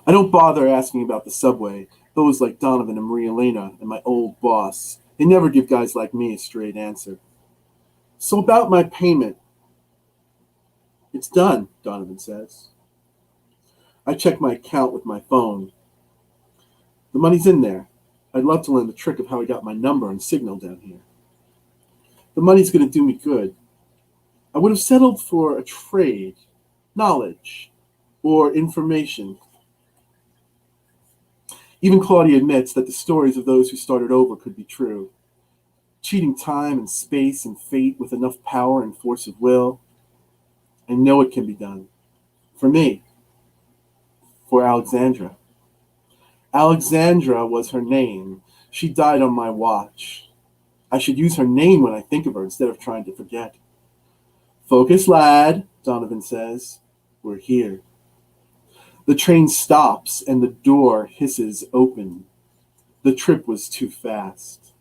I don't bother asking about the subway. Those like Donovan and Maria Elena and my old boss, they never give guys like me a straight answer. So about my payment. It's done, Donovan says. I check my account with my phone. The money's in there. I'd love to learn the trick of how I got my number and signal down here. The money's going to do me good. I would have settled for a trade, knowledge, or information. Even Claudia admits that the stories of those who started over could be true. Cheating time and space and fate with enough power and force of will. I know it can be done. For me. For Alexandra. Alexandra was her name. She died on my watch. I should use her name when I think of her instead of trying to forget. Focus, lad, Donovan says. We're here. The train stops and the door hisses open. The trip was too fast.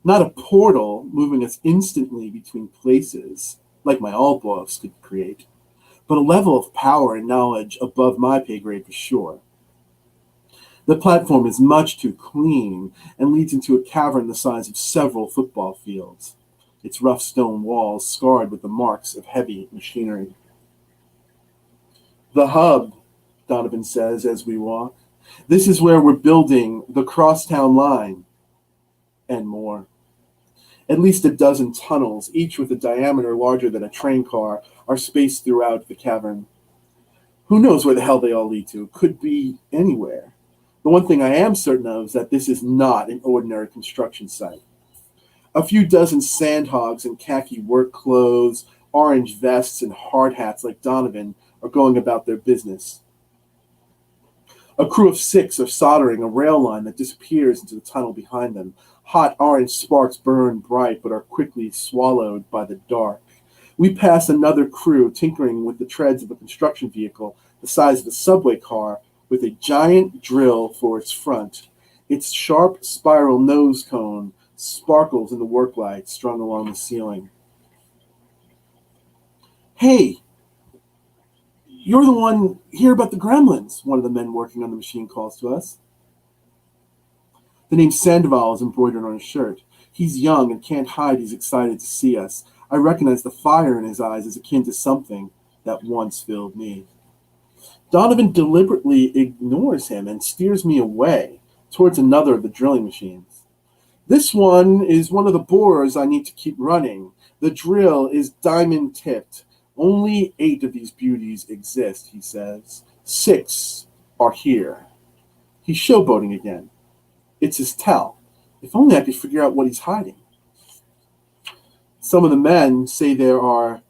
Not a portal moving us instantly between places, like my old boss could create, but a level of power and knowledge above my pay grade for sure. The platform is much too clean and leads into a cavern the size of several football fields, its rough stone walls scarred with the marks of heavy machinery. The hub, Donovan says as we walk. This is where we're building the crosstown line and more. At least a dozen tunnels, each with a diameter larger than a train car, are spaced throughout the cavern. Who knows where the hell they all lead to? Could be anywhere. The one thing I am certain of is that this is not an ordinary construction site. A few dozen sandhogs in khaki work clothes, orange vests, and hard hats like Donovan are going about their business. A crew of 6 are soldering a rail line that disappears into the tunnel behind them. Hot orange sparks burn bright but are quickly swallowed by the dark. We pass another crew tinkering with the treads of a construction vehicle the size of a subway car with a giant drill for its front. Its sharp spiral nose cone sparkles in the work light strung along the ceiling. Hey, you're the one here about the gremlins, one of the men working on the machine calls to us. The name Sandoval is embroidered on his shirt. He's young and can't hide he's excited to see us. I recognize the fire in his eyes as akin to something that once filled me. Donovan deliberately ignores him and steers me away towards another of the drilling machines. This one is one of the borers I need to keep running. The drill is diamond-tipped. Only 8 of these beauties exist, he says. 6 are here. He's showboating again. It's his tell. If only I could figure out what he's hiding. Some of the men say there are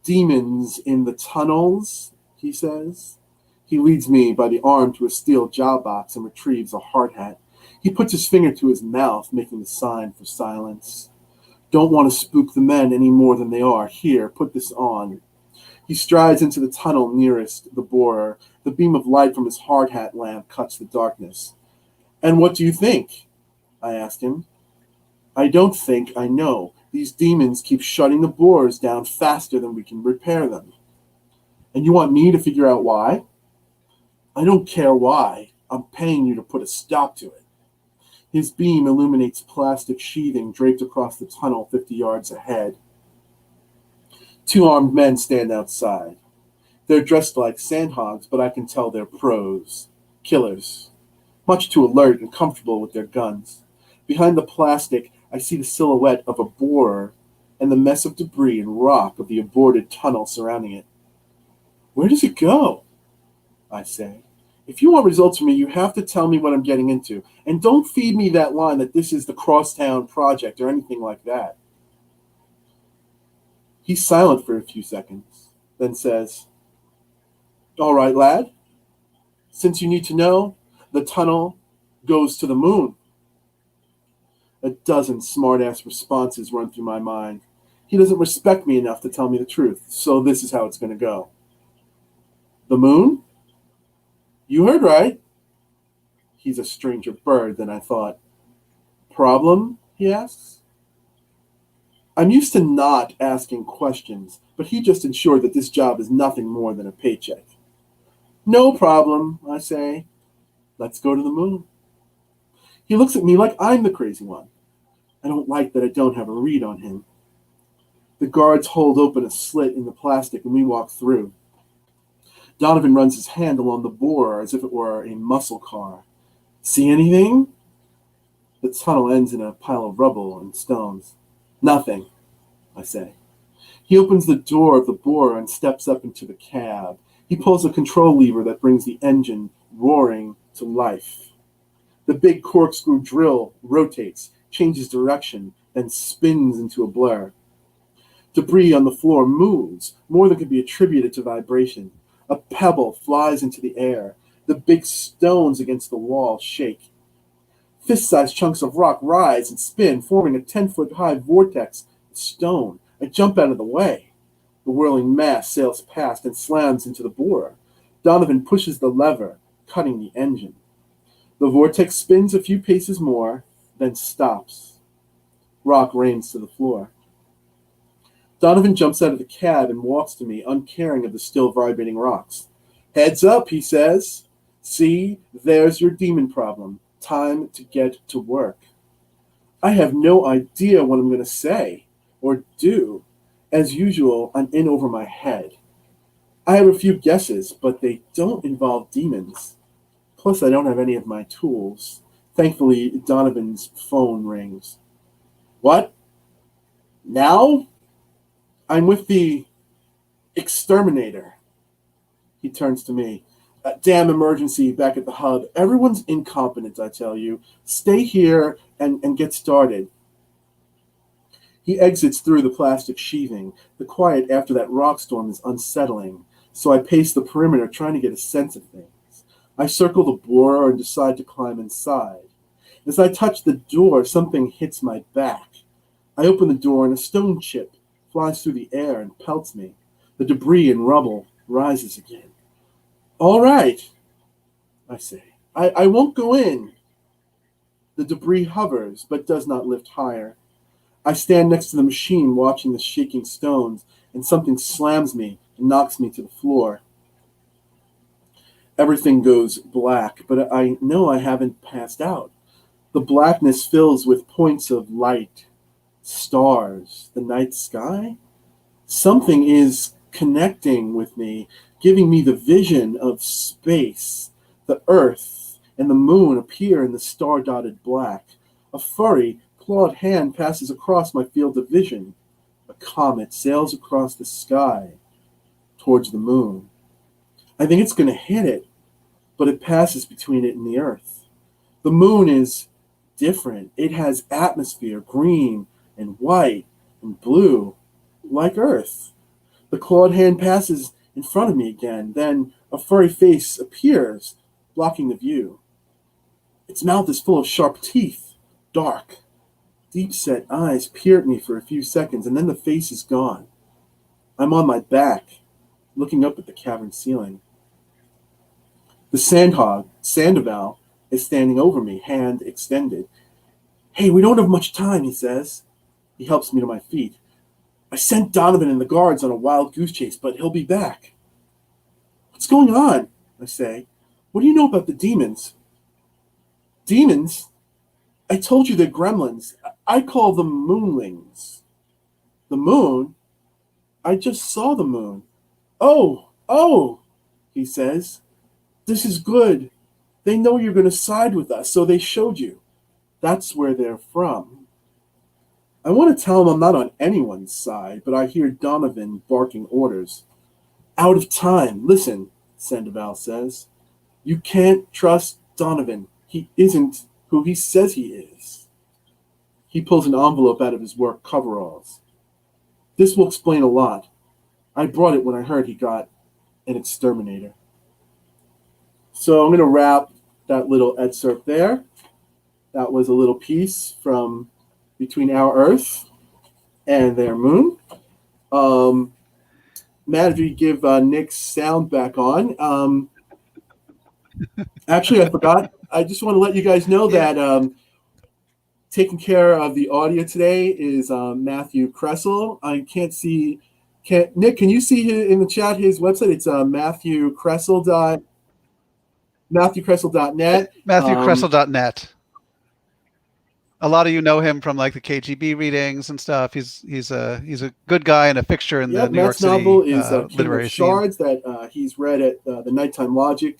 demons in the tunnels, he says. He leads me by the arm to a steel job box and retrieves a hard hat. He puts his finger to his mouth, making the sign for silence. Don't want to spook the men any more than they are. Here, put this on. He strides into the tunnel nearest the borer. The beam of light from his hard hat lamp cuts the darkness. And what do you think? I ask him. I don't think, I know. These demons keep shutting the borers down faster than we can repair them. And you want me to figure out why? I don't care why. I'm paying you to put a stop to it. His beam illuminates plastic sheathing draped across the tunnel 50 yards ahead. 2 armed men stand outside. They're dressed like sandhogs, but I can tell they're pros, killers, much too alert and comfortable with their guns. Behind the plastic, I see the silhouette of a borer and the mess of debris and rock of the aborted tunnel surrounding it. Where does it go? I say. If you want results from me, you have to tell me what I'm getting into. And don't feed me that line that this is the Crosstown Project or anything like that. He's silent for a few seconds, then says, All right, lad. Since you need to know, the tunnel goes to the moon. A dozen smart-ass responses run through my mind. He doesn't respect me enough to tell me the truth, so this is how it's going to go. The moon? You heard right. He's a stranger bird than I thought. Problem? He asks. I'm used to not asking questions, but he just ensured that this job is nothing more than a paycheck. No problem, I say. Let's go to the moon. He looks at me like I'm the crazy one. I don't like that I don't have a read on him. The guards hold open a slit in the plastic and we walk through. Donovan runs his hand along the bore as if it were a muscle car. See anything? The tunnel ends in a pile of rubble and stones. Nothing, I say. He opens the door of the bore and steps up into the cab. He pulls a control lever that brings the engine roaring to life. The big corkscrew drill rotates, changes direction, then spins into a blur. Debris on the floor moves, more than can be attributed to vibration. A pebble flies into the air. The big stones against the wall shake. Fist-sized chunks of rock rise and spin, forming a 10-foot-high vortex of stone. I jump out of the way. The whirling mass sails past and slams into the borer. Donovan pushes the lever, cutting the engine. The vortex spins a few paces more, then stops. Rock rains to the floor. Donovan jumps out of the cab and walks to me, uncaring of the still vibrating rocks. Heads up, he says. See, there's your demon problem. Time to get to work. I have no idea what I'm going to say or do. As usual, I'm in over my head. I have a few guesses, but they don't involve demons. Plus, I don't have any of my tools. Thankfully, Donovan's phone rings. What? Now? I'm with the exterminator. He turns to me. Damn emergency back at the hub. Everyone's incompetent, I tell you. Stay here and get started. He exits through the plastic sheathing. The quiet after that rock storm is unsettling, so I pace the perimeter trying to get a sense of things. I circle the borer and decide to climb inside. As I touch the door, something hits my back. I open the door and a stone chip flies through the air and pelts me. The debris and rubble rises again. All right, I say. I won't go in. The debris hovers, but does not lift higher. I stand next to the machine watching the shaking stones, and something slams me and knocks me to the floor. Everything goes black, but I know I haven't passed out. The blackness fills with points of light, stars, the night sky. Something is connecting with me, giving me the vision of space. The earth and the moon appear in the star-dotted black. A furry, clawed hand passes across my field of vision. A comet sails across the sky towards the moon. I think it's going to hit it, but it passes between it and the earth. The moon is different. It has atmosphere, green and white and blue, like Earth. The clawed hand passes in front of me again. Then a furry face appears, blocking the view. Its mouth is full of sharp teeth, dark. Deep-set eyes peer at me for a few seconds, and then the face is gone. I'm on my back, looking up at the cavern ceiling. The sandhog, Sandoval, is standing over me, hand extended. Hey, we don't have much time, he says. He helps me to my feet. I sent Donovan and the guards on a wild goose chase, but he'll be back. What's going on? I say. What do you know about the demons? Demons? I told you they're gremlins. I call them moonlings. The moon? I just saw the moon. Oh, he says. This is good. They know you're going to side with us, so they showed you. That's where they're from. I want to tell them I'm not on anyone's side, but I hear Donovan barking orders. Out of time. Listen, Sandoval says. You can't trust Donovan. He isn't who he says he is. He pulls an envelope out of his work coveralls. This will explain a lot. I brought it when I heard he got an exterminator. So I'm going to wrap that little excerpt there. That was a little piece from Between Our Earth and Their Moon. Matt, if you give Nick's sound back on. Actually, I forgot. I just want to let you guys know that taking care of the audio today is Matthew Kressel. I can't see. Nick, can you see in the chat his website? It's MatthewKressel.net. MatthewKressel.net. A lot of you know him from like the KGB readings and stuff. He's a good guy and a fixture in the New York City novel is literary Shards scene. that he's read at the Nighttime Logic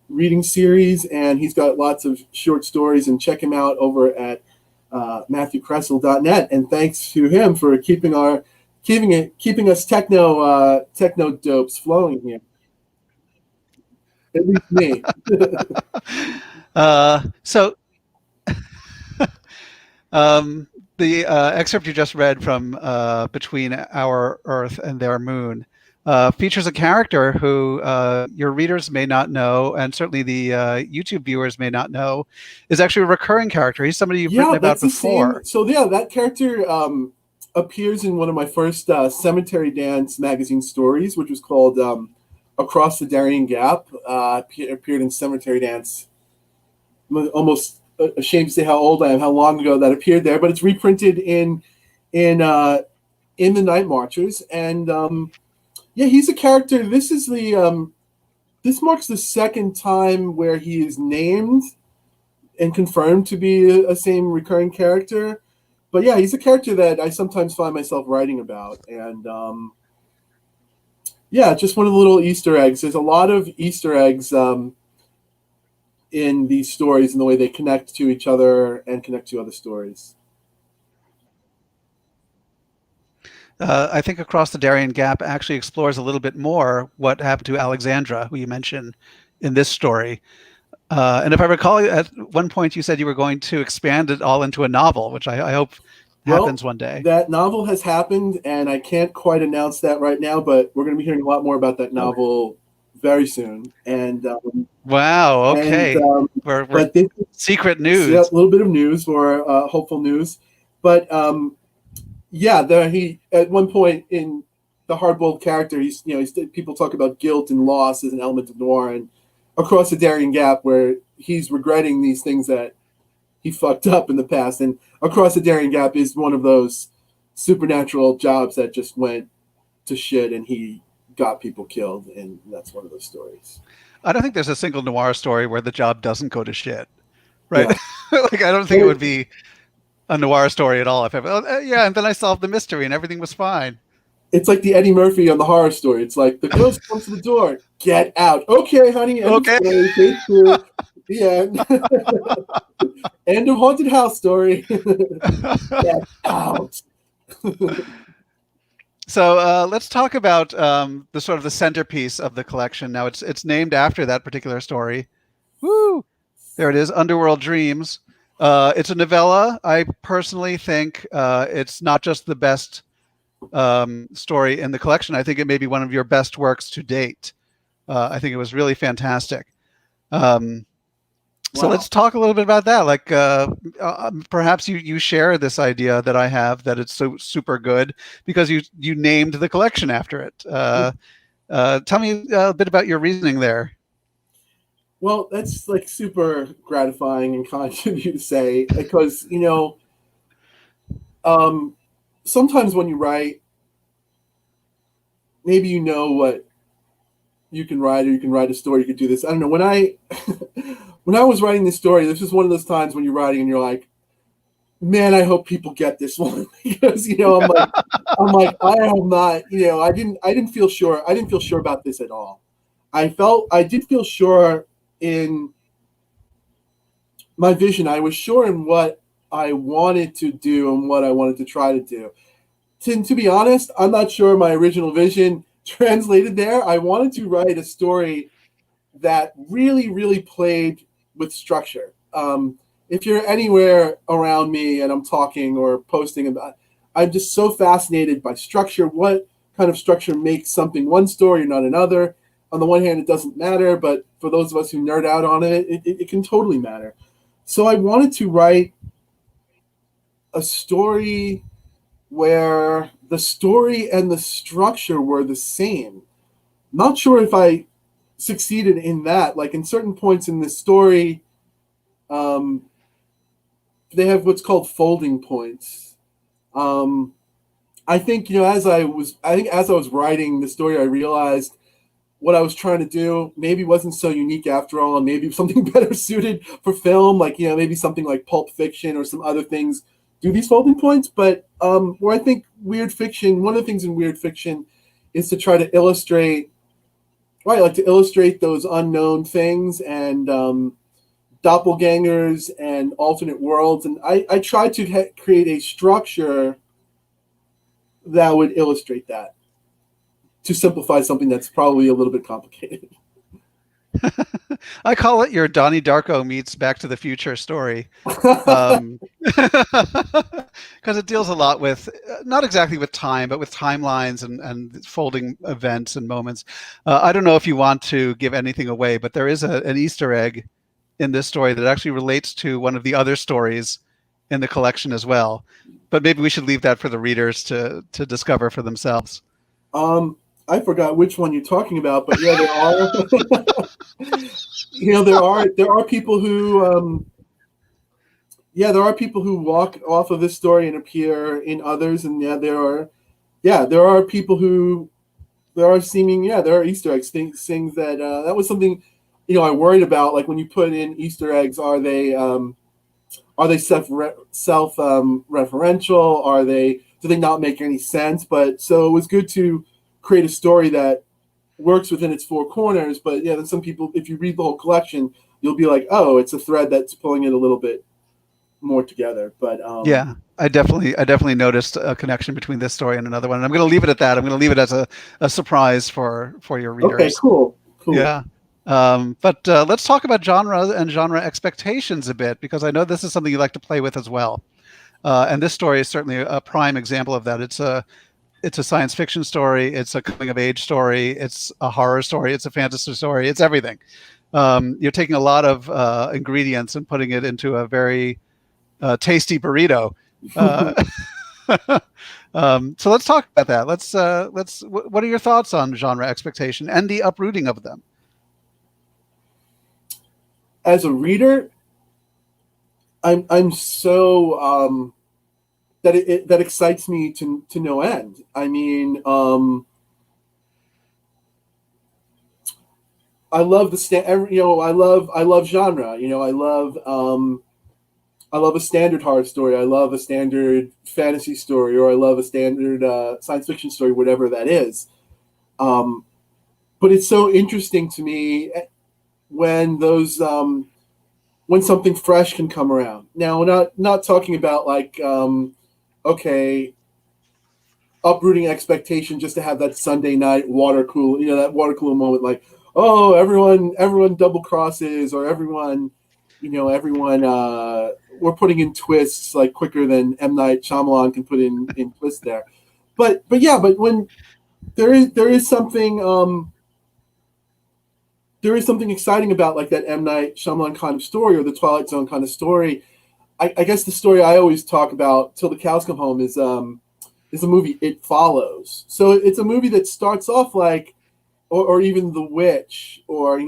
reading series, and he's got lots of short stories. And check him out over at MatthewKressel.net. And thanks to him for keeping us techno dopes flowing here. At least me. The excerpt you just read from Between Our Earth and Their Moon features a character who your readers may not know, and certainly the YouTube viewers may not know, is actually a recurring character. He's somebody you've written about before. That character appears in one of my first Cemetery Dance magazine stories, which was called Across the Darien Gap. Appeared in Cemetery Dance. Almost ashamed to say how old I am, how long ago that appeared there, but it's reprinted in the Night Marchers. And he's a character. This is this marks the second time where he is named and confirmed to be a same recurring character. But yeah, he's a character that I sometimes find myself writing about. And just one of the little Easter eggs. There's a lot of Easter eggs in these stories and the way they connect to each other and connect to other stories. I think Across the Darien Gap actually explores a little bit more what happened to Alexandra, who you mentioned in this story. And if I recall, at one point you said you were going to expand it all into a novel, which I hope happens one day. That novel has happened, and I can't quite announce that right now, but we're going to be hearing a lot more about that novel very soon. And wow, okay. We're secret news. A little bit of news or hopeful news. But he at one point in the hardboiled character, people talk about guilt and loss as an element of noir, and Across the Darien Gap, where he's regretting these things that he fucked up in the past. And Across the Darien Gap is one of those supernatural jobs that just went to shit, and he got people killed, and that's one of those stories. I don't think there's a single noir story where the job doesn't go to shit, right? Yeah. Like, I don't think it would be a noir story at all. If ever, and then I solved the mystery and everything was fine. It's like the Eddie Murphy on the Horror Story. It's like the ghost comes to the door, get out. Okay, honey. Okay. The end. End of Haunted House Story. Get out. So let's talk about the sort of the centerpiece of the collection. Now it's named after that particular story. Woo! There it is, Underworld Dreams. It's a novella. I personally think it's not just the best story in the collection. I think it may be one of your best works to date. I think it was really fantastic. So let's talk a little bit about that. Like perhaps you share this idea that I have, that it's so super good because you named the collection after it. Tell me a bit about your reasoning there. Well, that's like super gratifying and kind of you to say, because sometimes when you write, maybe you know what you can write, or you can write a story, you could do this. I don't know. When I was writing this story, this is one of those times when you're writing and you're like, man, I hope people get this one. Because I'm like I am not, I didn't feel sure about this at all. I did feel sure in my vision. I was sure in what I wanted to do and what I wanted to try to do. To be honest, I'm not sure my original vision translated there. I wanted to write a story that really, really played with structure. If you're anywhere around me and I'm talking or posting about, I'm just so fascinated by structure. What kind of structure makes something one story and not another? On the one hand, it doesn't matter, but for those of us who nerd out on it, it can totally matter. So I wanted to write a story where the story and the structure were the same. Not sure if I succeeded in that. Like in certain points in the story, um, they have what's called folding points. Um, I think as I was writing the story, I realized what I was trying to do maybe wasn't so unique after all, and maybe something better suited for film, like maybe something like Pulp Fiction or some other things do these folding points. But where I think weird fiction, one of the things in weird fiction, is to try to illustrate, right, like to illustrate those unknown things and doppelgangers and alternate worlds, and I tried to create a structure that would illustrate that, to simplify something that's probably a little bit complicated. I call it your Donnie Darko meets Back to the Future story. Because it deals a lot with, not exactly with time, but with timelines and folding events and moments. I don't know if you want to give anything away, but there is an Easter egg in this story that actually relates to one of the other stories in the collection as well. But maybe we should leave that for the readers to discover for themselves. I forgot which one you're talking about, but yeah, there are. There are people who there are people who walk off of this story and appear in others, and there are people who there are there are Easter eggs, things that that was something I worried about. Like when you put in Easter eggs, are they self referential? Do they not make any sense? But so it was good to create a story that works within its four corners. But yeah, then some people, if you read the whole collection, you'll be like, oh, it's a thread that's pulling it a little bit more together. But Yeah, I definitely noticed a connection between this story and another one. And I'm going to leave it at that. I'm going to leave it as a surprise for your okay, readers. cool. Yeah. But let's talk about genre and genre expectations a bit, because I know this is something you like to play with as well. And this story is certainly a prime example of that. It's a science fiction story. It's a coming of age story. It's a horror story. It's a fantasy story. It's everything. You're taking a lot of ingredients and putting it into a very tasty burrito. Uh, so let's talk about that. What are your thoughts on genre expectation and the uprooting of them? As a reader, I'm so that excites me to no end. I mean, I love I love genre. I love a standard horror story. I love a standard fantasy story, or I love a standard science fiction story, whatever that is. But it's so interesting to me when when something fresh can come around. Now, we're not talking about like okay, uprooting expectation just to have that Sunday night water cool, that water cooler moment, like, oh, everyone double crosses, or everyone we're putting in twists like quicker than M. Night Shyamalan can put in twists there. But when there is something exciting about like that M. Night Shyamalan kind of story, or the Twilight Zone kind of story. I guess the story I always talk about till the cows come home is the movie It Follows. So it's a movie that starts off like, or even The Witch, or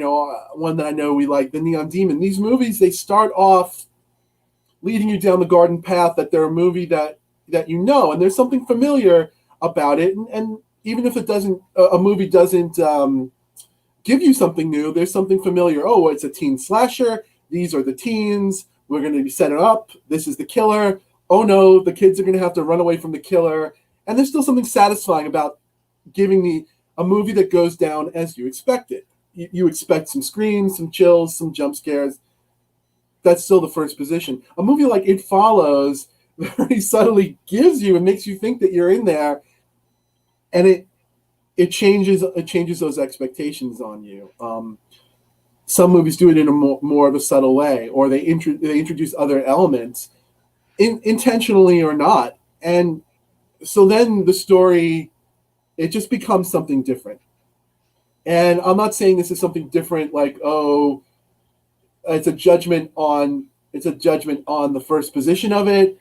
one that I know we like, The Neon Demon. These movies, they start off leading you down the garden path, that they're a movie that and there's something familiar about it, and even if a movie doesn't give you something new, there's something familiar. Oh, it's a teen slasher. These are the teens. We're going to be setting up. This is the killer. Oh no, the kids are going to have to run away from the killer. And there's still something satisfying about giving a movie that goes down as you expect it. You expect some screams, some chills, some jump scares. That's still the first position. A movie like It Follows very subtly gives you and makes you think that you're in there, and it changes those expectations on you. Some movies do it in a more of a subtle way, or they introduce other elements, intentionally or not, and so then the story, it just becomes something different. And I'm not saying this is something different, like, oh, it's a judgment on the first position of it,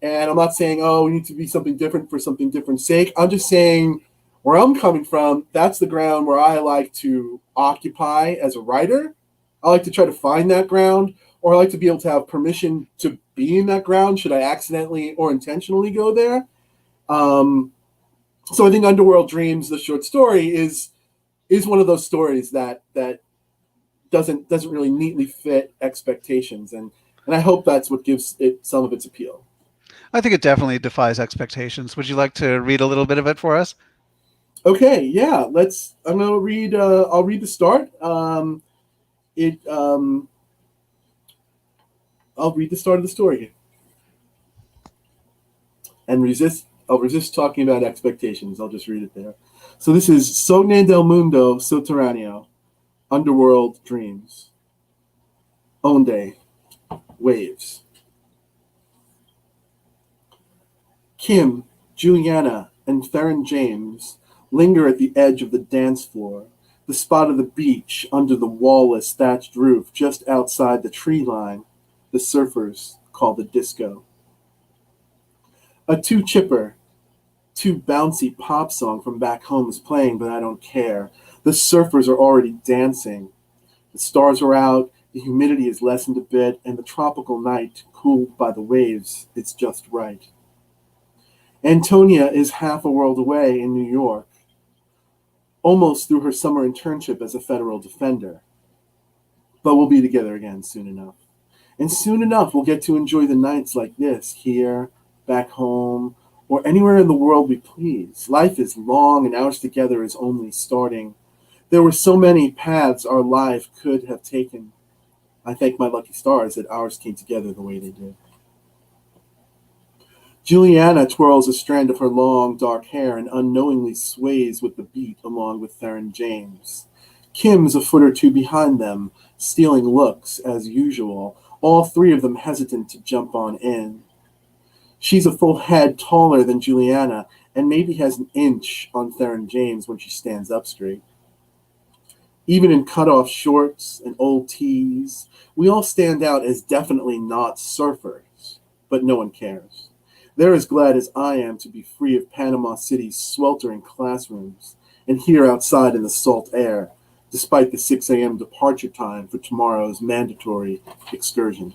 And I'm not saying, oh, we need to be something different for something different's sake. I'm just saying where I'm coming from, that's the ground where I like to occupy as a writer. I like to try to find that ground, or I like to be able to have permission to be in that ground should I accidentally or intentionally go there. So I think Underworld Dreams, the short story, is one of those stories that doesn't really neatly fit expectations, and I hope that's what gives it some of its appeal. I think it definitely defies expectations. Would you like to read a little bit of it for us? Okay, yeah, let's. I'm gonna read. I'll read the start. It. I'll read the start of the story and resist. I'll resist talking about expectations. I'll just read it there. So this is Sogne del Mundo Sotterraneo, Underworld Dreams. Onde, waves. Kim, Juliana, and Theron James linger at the edge of the dance floor, the spot of the beach under the wall-less thatched roof just outside the tree line the surfers call the disco. A too chipper, too bouncy pop song from back home is playing, but I don't care. The surfers are already dancing. The stars are out, the humidity is lessened a bit, and the tropical night, cooled by the waves, is just right. Antonia is half a world away in New York, almost through her summer internship as a federal defender. But we'll be together again soon enough. And soon enough, we'll get to enjoy the nights like this, here, back home, or anywhere in the world we please. Life is long, and ours together is only starting. There were so many paths our life could have taken. I thank my lucky stars that ours came together the way they did. Juliana twirls a strand of her long, dark hair and unknowingly sways with the beat along with Theron James. Kim's a foot or two behind them, stealing looks, as usual, all three of them hesitant to jump on in. She's a full head taller than Juliana and maybe has an inch on Theron James when she stands up straight. Even in cut-off shorts and old tees, we all stand out as definitely not surfers, but no one cares. They're as glad as I am to be free of Panama City's sweltering classrooms and here outside in the salt air, despite the 6 a.m. departure time for tomorrow's mandatory excursion.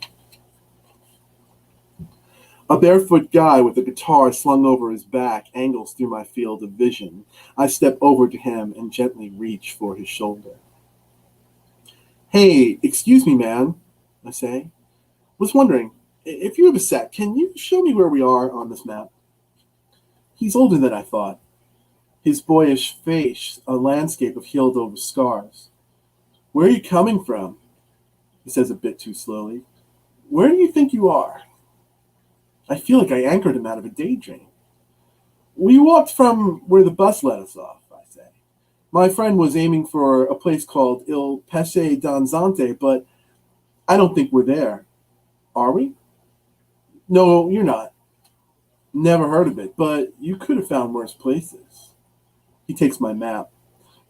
A barefoot guy with a guitar slung over his back angles through my field of vision. I step over to him and gently reach for his shoulder. Hey, excuse me, man, I say. Was wondering, if you have a sec, can you show me where we are on this map? He's older than I thought. His boyish face, a landscape of healed-over scars. Where are you coming from? He says a bit too slowly. Where do you think you are? I feel like I anchored him out of a daydream. We walked from where the bus let us off, I say. My friend was aiming for a place called Il Pesce Danzante, but I don't think we're there. Are we? No, you're not. Never heard of it, but you could have found worse places. He takes my map.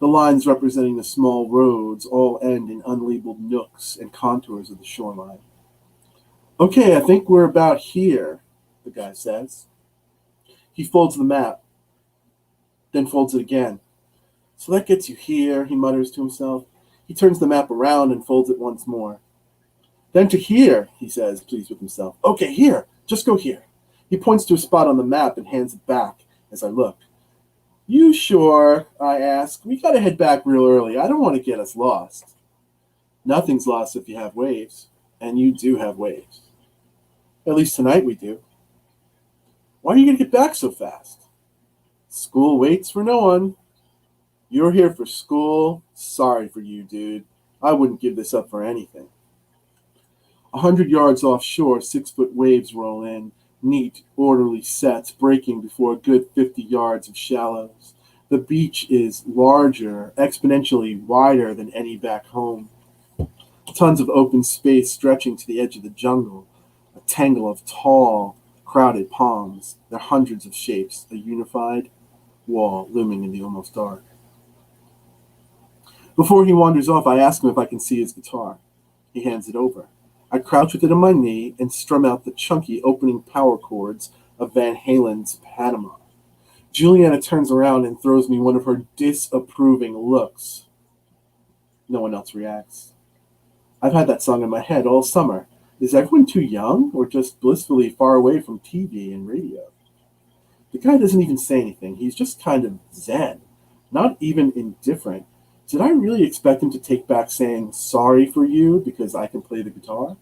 The lines representing the small roads all end in unlabeled nooks and contours of the shoreline. Okay, I think we're about here, the guy says. He folds the map, then folds it again. So that gets you here, he mutters to himself. He turns the map around and folds it once more. Then to here, he says, pleased with himself. Okay, here, just go here. He points to a spot on the map and hands it back as I look. You sure? I ask. We gotta head back real early. I don't want to get us lost. Nothing's lost if you have waves, and you do have waves. At least tonight we do. Why are you gonna get back so fast? School waits for no one. You're here for school. Sorry for you, dude. I wouldn't give this up for anything. 100 yards offshore, 6-foot waves roll in, neat, orderly sets, breaking before a good 50 yards of shallows. The beach is larger, exponentially wider than any back home. Tons of open space stretching to the edge of the jungle, a tangle of tall, crowded palms, their hundreds of shapes, a unified wall looming in the almost dark. Before he wanders off, I ask him if I can see his guitar. He hands it over. I crouch with it on my knee and strum out the chunky opening power chords of Van Halen's Panama. Juliana turns around and throws me one of her disapproving looks. No one else reacts. I've had that song in my head all summer. Is everyone too young or just blissfully far away from TV and radio? The guy doesn't even say anything. He's just kind of zen, not even indifferent. Did I really expect him to take back saying sorry for you because I can play the guitar?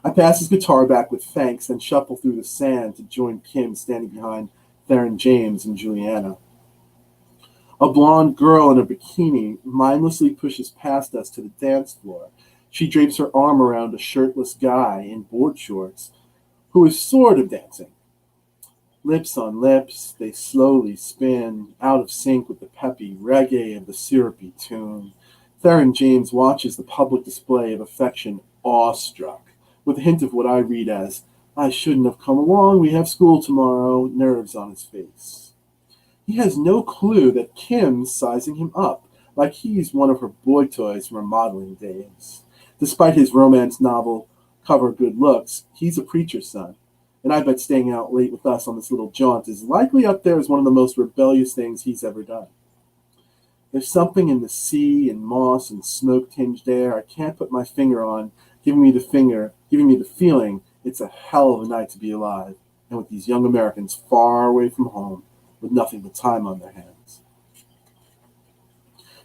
I pass his guitar back with thanks and shuffle through the sand to join Kim standing behind Theron James and Juliana. A blonde girl in a bikini mindlessly pushes past us to the dance floor. She drapes her arm around a shirtless guy in board shorts who is sort of dancing. Lips on lips, they slowly spin, out of sync with the peppy reggae of the syrupy tune. Theron James watches the public display of affection awestruck, with a hint of what I read as, I shouldn't have come along, we have school tomorrow, nerves on his face. He has no clue that Kim's sizing him up, like he's one of her boy toys from her modeling days. Despite his romance novel cover good looks, he's a preacher's son. And I bet staying out late with us on this little jaunt is likely up there as one of the most rebellious things he's ever done. There's something in the sea and moss and smoke-tinged air I can't put my finger on, giving me the feeling it's a hell of a night to be alive, and with these young Americans far away from home, with nothing but time on their hands.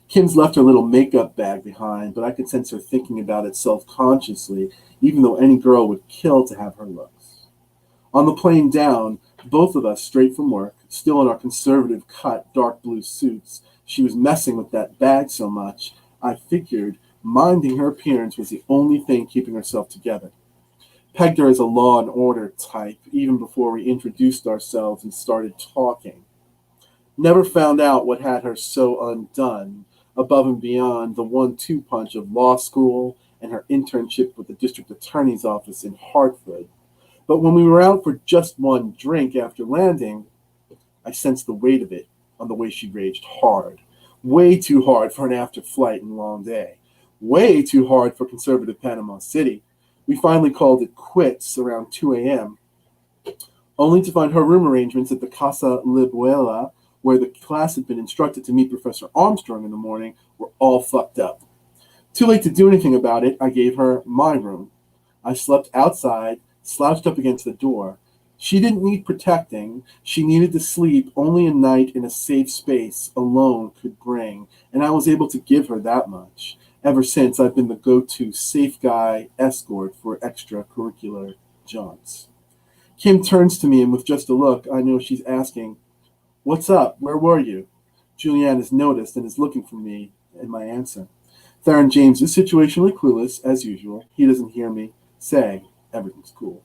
Kim's left her little makeup bag behind, but I could sense her thinking about it self-consciously, even though any girl would kill to have her looks. On the plane down, both of us straight from work, still in our conservative cut dark blue suits, she was messing with that bag so much, I figured minding her appearance was the only thing keeping herself together. Pegged her as a law and order type, even before we introduced ourselves and started talking. Never found out what had her so undone, above and beyond the 1-2 punch of law school and her internship with the district attorney's office in Hartford. But when we were out for just one drink after landing, I sensed the weight of it on the way she raged hard. Way too hard for an after-flight and long day. Way too hard for conservative Panama City. We finally called it quits around 2 a.m., only to find her room arrangements at the Casa Libuela, where the class had been instructed to meet Professor Armstrong in the morning, were all fucked up. Too late to do anything about it, I gave her my room. I slept outside, slouched up against the door. She didn't need protecting. She needed to sleep only a night in a safe space alone could bring, and I was able to give her that much. Ever since, I've been the go-to safe guy escort for extracurricular jaunts. Kim turns to me, and with just a look, I know she's asking, "What's up? Where were you?" Julianne has noticed and is looking for me and my answer. Theron James is situationally clueless, as usual. He doesn't hear me say, everything's cool.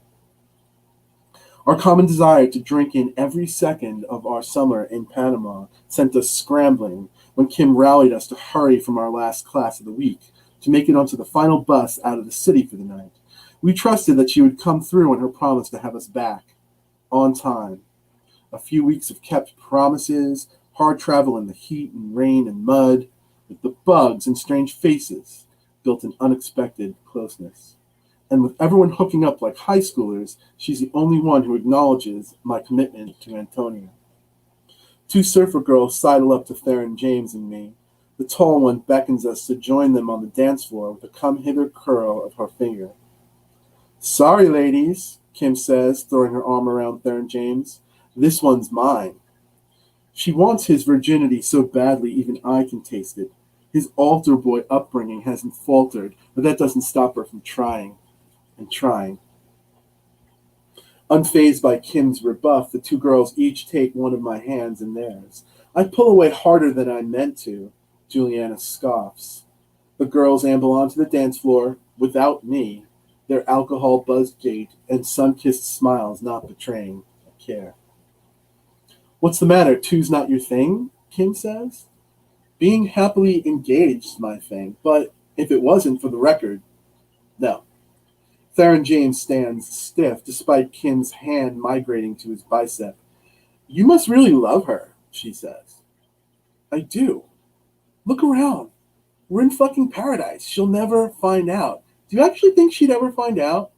Our common desire to drink in every second of our summer in Panama sent us scrambling when Kim rallied us to hurry from our last class of the week to make it onto the final bus out of the city for the night. We trusted that she would come through on her promise to have us back, on time. A few weeks of kept promises, hard travel in the heat and rain and mud, with the bugs and strange faces, built an unexpected closeness. And with everyone hooking up like high schoolers, she's the only one who acknowledges my commitment to Antonia. 2 surfer girls sidle up to Theron James and me. The tall one beckons us to join them on the dance floor with a come-hither curl of her finger. "Sorry, ladies," Kim says, throwing her arm around Theron James. "This one's mine." She wants his virginity so badly even I can taste it. His altar boy upbringing hasn't faltered, but that doesn't stop her from trying. And trying. Unfazed by Kim's rebuff, the 2 girls each take one of my hands in theirs. I pull away harder than I meant to. Juliana scoffs. The girls amble onto the dance floor without me, their alcohol-buzzed gait and sun-kissed smiles not betraying a care. "What's the matter? Two's not your thing?" Kim says. "Being happily engaged's my thing, but if it wasn't, for the record, no." Theron James stands stiff, despite Kim's hand migrating to his bicep. "You must really love her," she says. "I do. Look around. We're in fucking paradise. She'll never find out. Do you actually think she'd ever find out?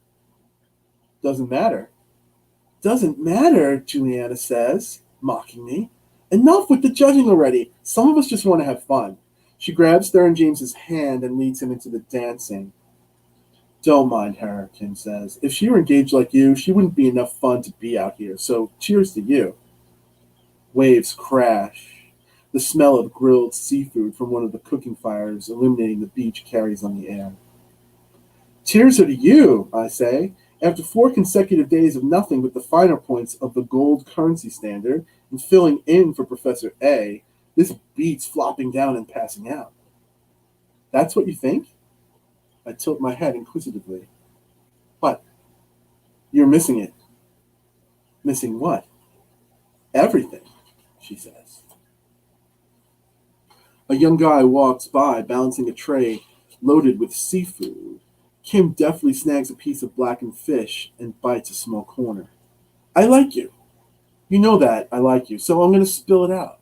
Doesn't matter. Doesn't matter, Juliana says, mocking me. Enough with the judging already. Some of us just want to have fun. She grabs Theron James's hand and leads him into the dancing. Don't mind her, Kim says. If she were engaged like you, she wouldn't be enough fun to be out here, so cheers to you. Waves crash. The smell of grilled seafood from one of the cooking fires illuminating the beach carries on the air. Cheers are to you, I say. After 4 consecutive days of nothing but the finer points of the gold currency standard and filling in for Professor A, this beats flopping down and passing out. That's what you think? I tilt my head inquisitively. What? You're missing it. Missing what? Everything, she says. A young guy walks by balancing a tray loaded with seafood. Kim deftly snags a piece of blackened fish and bites a small corner. I like you. You know that I like you, so I'm going to spill it out.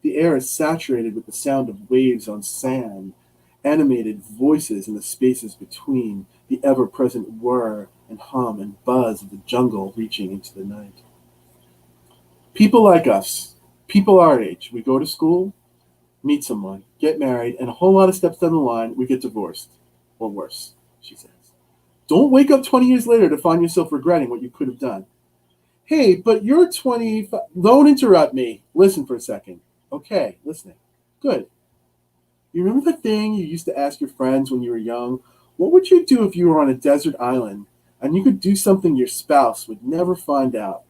The air is saturated with the sound of waves on sand, animated voices in the spaces between, the ever-present whir and hum and buzz of the jungle reaching into the night. People like us, people our age, we go to school, meet someone, get married, and a whole lot of steps down the line, we get divorced. Or worse, she says. Don't wake up 20 years later to find yourself regretting what you could have done. Hey, but you're 25. Don't interrupt me. Listen for a second. Okay, listening. Good. You remember that thing you used to ask your friends when you were young? What would you do if you were on a desert island and you could do something your spouse would never find out?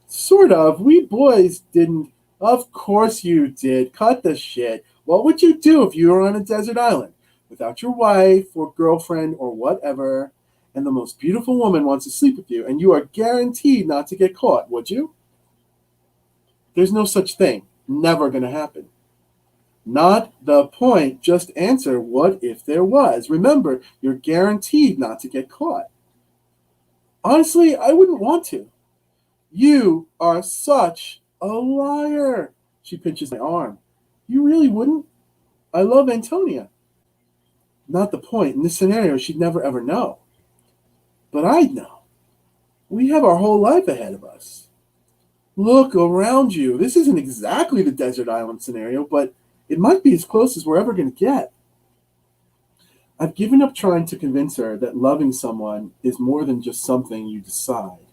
Sort of. We boys didn't. Of course you did. Cut the shit. What would you do if you were on a desert island? Without your wife or girlfriend or whatever, and the most beautiful woman wants to sleep with you, and you are guaranteed not to get caught, would you? There's no such thing. Never going to happen. Not the point. Just answer, what if there was? Remember, you're guaranteed not to get caught. Honestly, I wouldn't want to. You are such a liar. She pinches my arm. You really wouldn't? I love Antonia. Not the point. In this scenario, she'd never ever know. But I'd know. We have our whole life ahead of us. Look around you. This isn't exactly the desert island scenario, but it might be as close as we're ever going to get. I've given up trying to convince her that loving someone is more than just something you decide.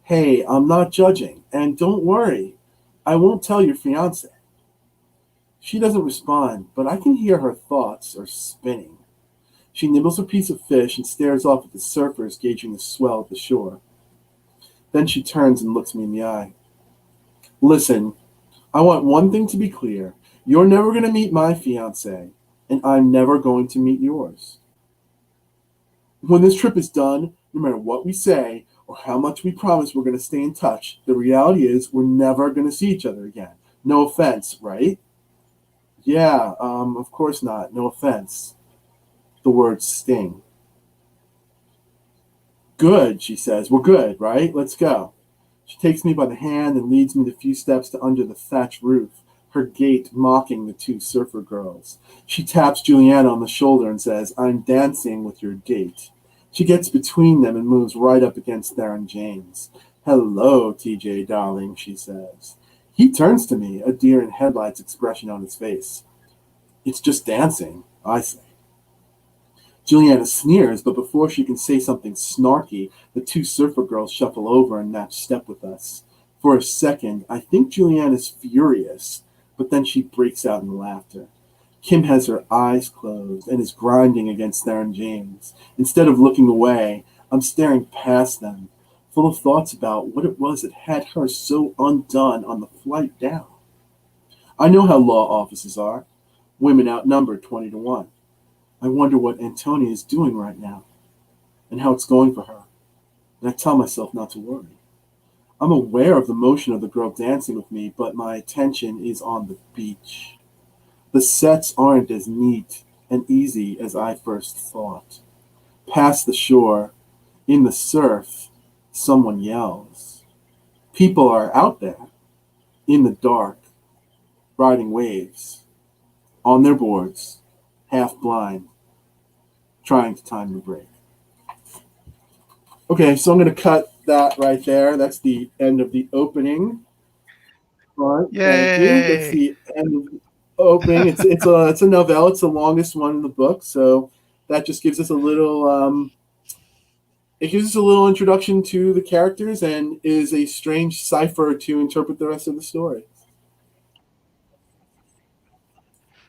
Hey, I'm not judging, and don't worry. I won't tell your fiancé. She doesn't respond, but I can hear her thoughts are spinning. She nibbles a piece of fish and stares off at the surfers gauging the swell at the shore. Then she turns and looks me in the eye. Listen, I want one thing to be clear. You're never going to meet my fiancé, and I'm never going to meet yours. When this trip is done, no matter what we say or how much we promise we're going to stay in touch, the reality is we're never going to see each other again. No offense, right? Yeah, of course not. No offense. The words sting. Good, she says. We're good, right? Let's go. She takes me by the hand and leads me the few steps to under the thatched roof, her gait mocking the 2 surfer girls. She taps Juliana on the shoulder and says, I'm dancing with your date. She gets between them and moves right up against Theron James. Hello, TJ, darling, she says. He turns to me, a deer in headlights expression on his face. It's just dancing, I say. Juliana sneers, but before she can say something snarky, the 2 surfer girls shuffle over and match step with us. For a second, I think Juliana's furious, but then she breaks out in laughter. Kim has her eyes closed and is grinding against Theron James. Instead of looking away, I'm staring past them, full of thoughts about what it was that had her so undone on the flight down. I know how law offices are. Women outnumbered 20-1. I wonder what Antonia is doing right now and how it's going for her. And I tell myself not to worry. I'm aware of the motion of the girl dancing with me, but my attention is on the beach. The sets aren't as neat and easy as I first thought. Past the shore, in the surf, someone yells. People are out there, in the dark, riding waves, on their boards, half blind, trying to time the break. Okay, so I'm going to cut that right there. That's the end of the opening. All right, thank you. That's Yay! the end of the opening. It's a novella. It's the longest one in the book, so that just gives us a little it gives us a little introduction to the characters and is a strange cipher to interpret the rest of the story.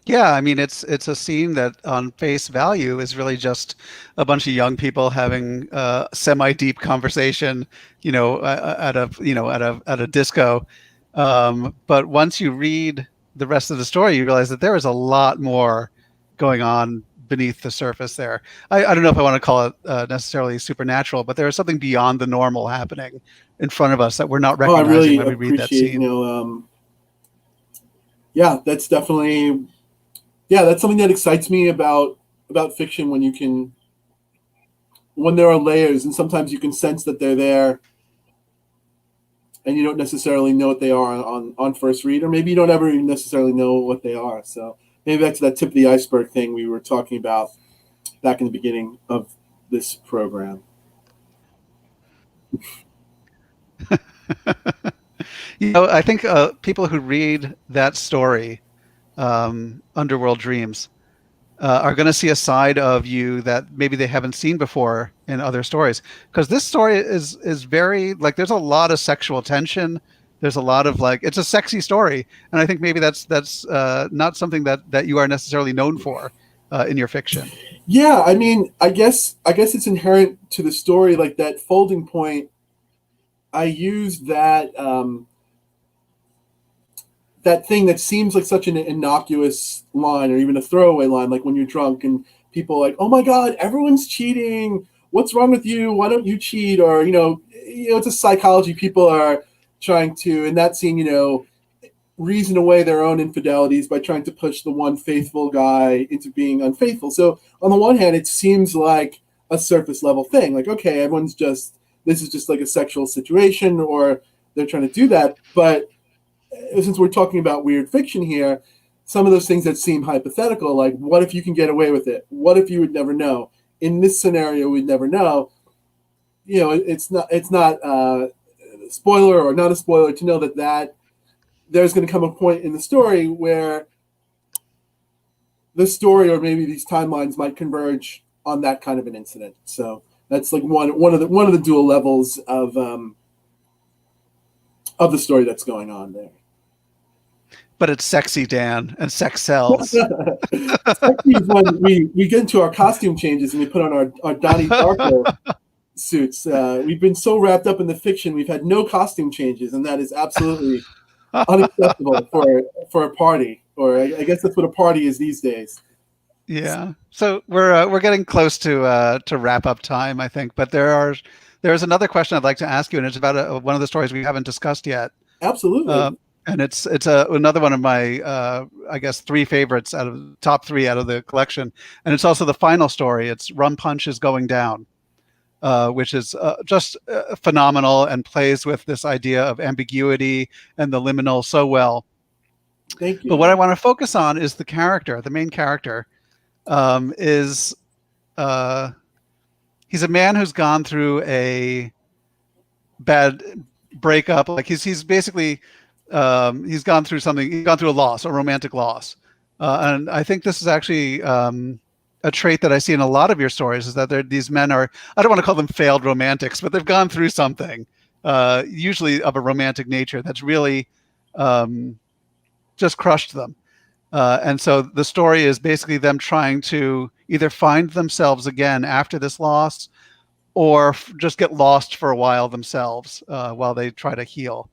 Yeah, I mean it's a scene that on face value is really just a bunch of young people having semi-deep conversation, at a at a disco. But once you read the rest of the story, you realize that there is a lot more going on beneath the surface there. I don't know if I want to call it necessarily supernatural, but there is something beyond the normal happening in front of us that we're not Oh, I recognizing really when we read that appreciate, scene. yeah, that's definitely, yeah, that's something that excites me about fiction when there are layers and sometimes you can sense that they're there and you don't necessarily know what they are on first read, or maybe you don't ever even necessarily know what they are. So maybe back to that tip of the iceberg thing we were talking about back in the beginning of this program. I think people who read that story, Underworld Dreams, are going to see a side of you that maybe they haven't seen before in other stories. Because this story is very like there's a lot of sexual tension. There's a lot of like it's a sexy story, and I think maybe that's not something that you are necessarily known for in your fiction. Yeah, I mean, I guess it's inherent to the story, like that folding point. I use that thing that seems like such an innocuous line or even a throwaway line, like when you're drunk and people are like, oh my God, everyone's cheating. What's wrong with you? Why don't you cheat? Or, it's a psychology. People are trying to, in that scene, reason away their own infidelities by trying to push the one faithful guy into being unfaithful. So on the one hand, it seems like a surface level thing. Like, okay, this is just like a sexual situation or they're trying to do that. But since we're talking about weird fiction here, some of those things that seem hypothetical, like what if you can get away with it? What if you would never know? In this scenario, we'd never know. It's not a spoiler or not a spoiler to know that there's going to come a point in the story where the story or maybe these timelines might converge on that kind of an incident. So that's like one of the dual levels of the story that's going on there. But it's sexy, Dan, and sex sells. Sexy is when we get into our costume changes and we put on our Donnie Darko suits. We've been so wrapped up in the fiction, we've had no costume changes, and that is absolutely unacceptable for a party. Or I guess that's what a party is these days. Yeah. So we're getting close to wrap up time, I think. But there's another question I'd like to ask you, and it's about one of the stories we haven't discussed yet. Absolutely. And it's another one of my I guess three favorites out of top three out of the collection, and it's also the final story. It's Rum Punch is Going Down, which is just phenomenal and plays with this idea of ambiguity and the liminal so well. Thank you. But what I want to focus on is the main character, is he's a man who's gone through a bad breakup. Like he's basically he's gone through something. He's gone through a loss, a romantic loss, and I think this is actually a trait that I see in a lot of your stories. Is that these men are, I don't want to call them failed romantics, but they've gone through something, usually of a romantic nature, that's really just crushed them. And so the story is basically them trying to either find themselves again after this loss, or just get lost for a while themselves while they try to heal,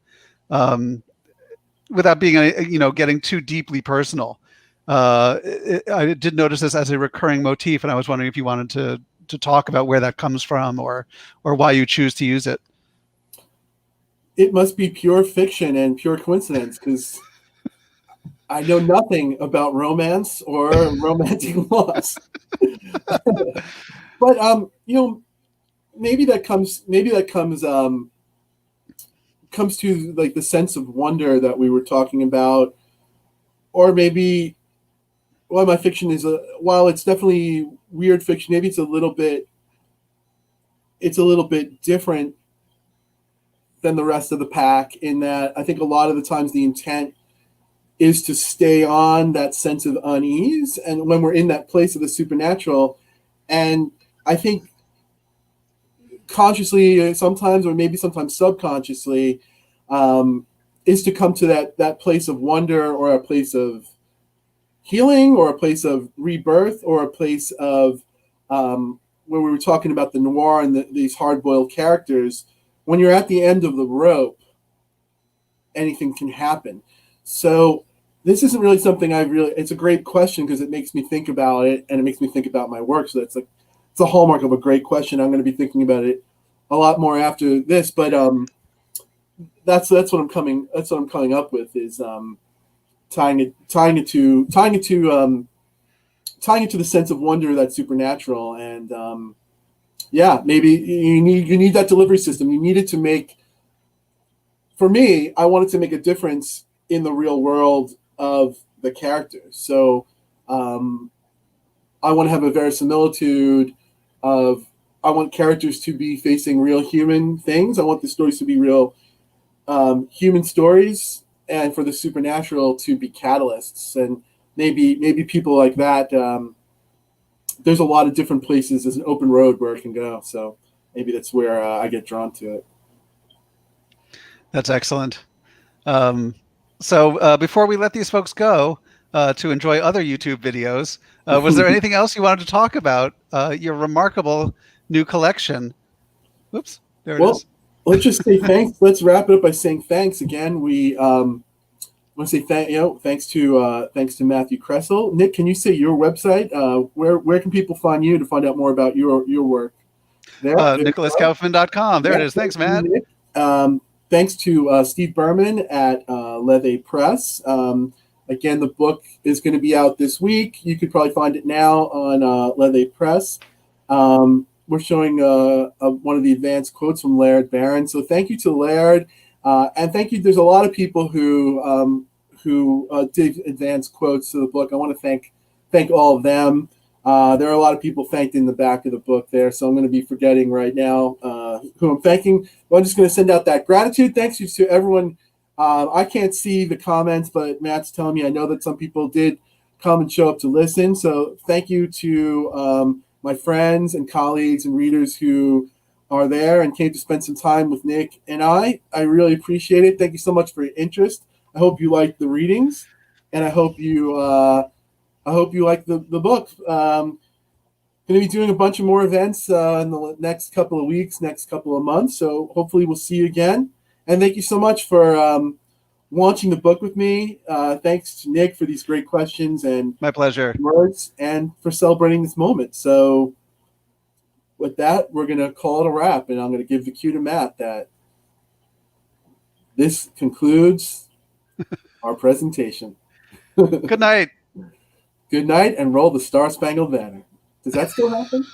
without being, getting too deeply personal. I did notice this as a recurring motif, and I was wondering if you wanted to talk about where that comes from, or why you choose to use it. It must be pure fiction and pure coincidence because I know nothing about romance or romantic loss. But maybe that comes to like the sense of wonder that we were talking about, or maybe Well, my fiction is while it's definitely weird fiction, maybe it's a little bit different than the rest of the pack in that I think a lot of the times the intent is to stay on that sense of unease, and when we're in that place of the supernatural, and I think consciously sometimes, or maybe sometimes subconsciously, is to come to that place of wonder, or a place of healing, or a place of rebirth, or a place of where we were talking about the noir and these hard-boiled characters. When you're at the end of the rope, anything can happen. So this isn't really something it's a great question because it makes me think about it, and it makes me think about my work. So it's a hallmark of a great question. I'm going to be thinking about it a lot more after this, but that's what I'm coming up with, is tying it to the sense of wonder that's supernatural. And maybe you need that delivery system. You need it to make, for me, I wanted to make a difference in the real world of the characters. So I want to have a verisimilitude of, I want characters to be facing real human things. I want the stories to be real human stories, and for the supernatural to be catalysts. And maybe people like that, there's a lot of different places. There's an open road where it can go. So maybe that's where I get drawn to it. That's excellent. So before we let these folks go to enjoy other YouTube videos, was there anything else you wanted to talk about? Your remarkable new collection. Oops, there it is. Let's just say thanks. Let's wrap it up by saying thanks again. We want to say thanks to Matthew Kressel. Nick, can you say your website? Where can people find you to find out more about your work? There, NicholasKaufmann.com. There it is. Thanks, Matt. Thanks to Steve Berman at Lethe Press. Again, the book is going to be out this week. You could probably find it now on Lethe Press. We're showing one of the advanced quotes from Laird Barron. So thank you to Laird, and thank you. There's a lot of people who did advanced quotes to the book. I want to thank all of them. There are a lot of people thanked in the back of the book there, so I'm going to be forgetting right now who I'm thanking. But I'm just going to send out that gratitude. Thanks to everyone. I can't see the comments, but Matt's telling me I know that some people did come and show up to listen. So thank you to my friends and colleagues and readers who are there and came to spend some time with Nick and I. I really appreciate it. Thank you so much for your interest. I hope you like the readings, and I hope you like the book. Going to be doing a bunch of more events in the next couple of weeks, next couple of months. So hopefully we'll see you again. And thank you so much for launching the book with me. Thanks to Nick for these great questions and my pleasure words, and for celebrating this moment. So with that, we're going to call it a wrap, and I'm going to give the cue to Matt that this concludes our presentation. Good night. Good night, and roll the Star Spangled Banner. Does that still happen?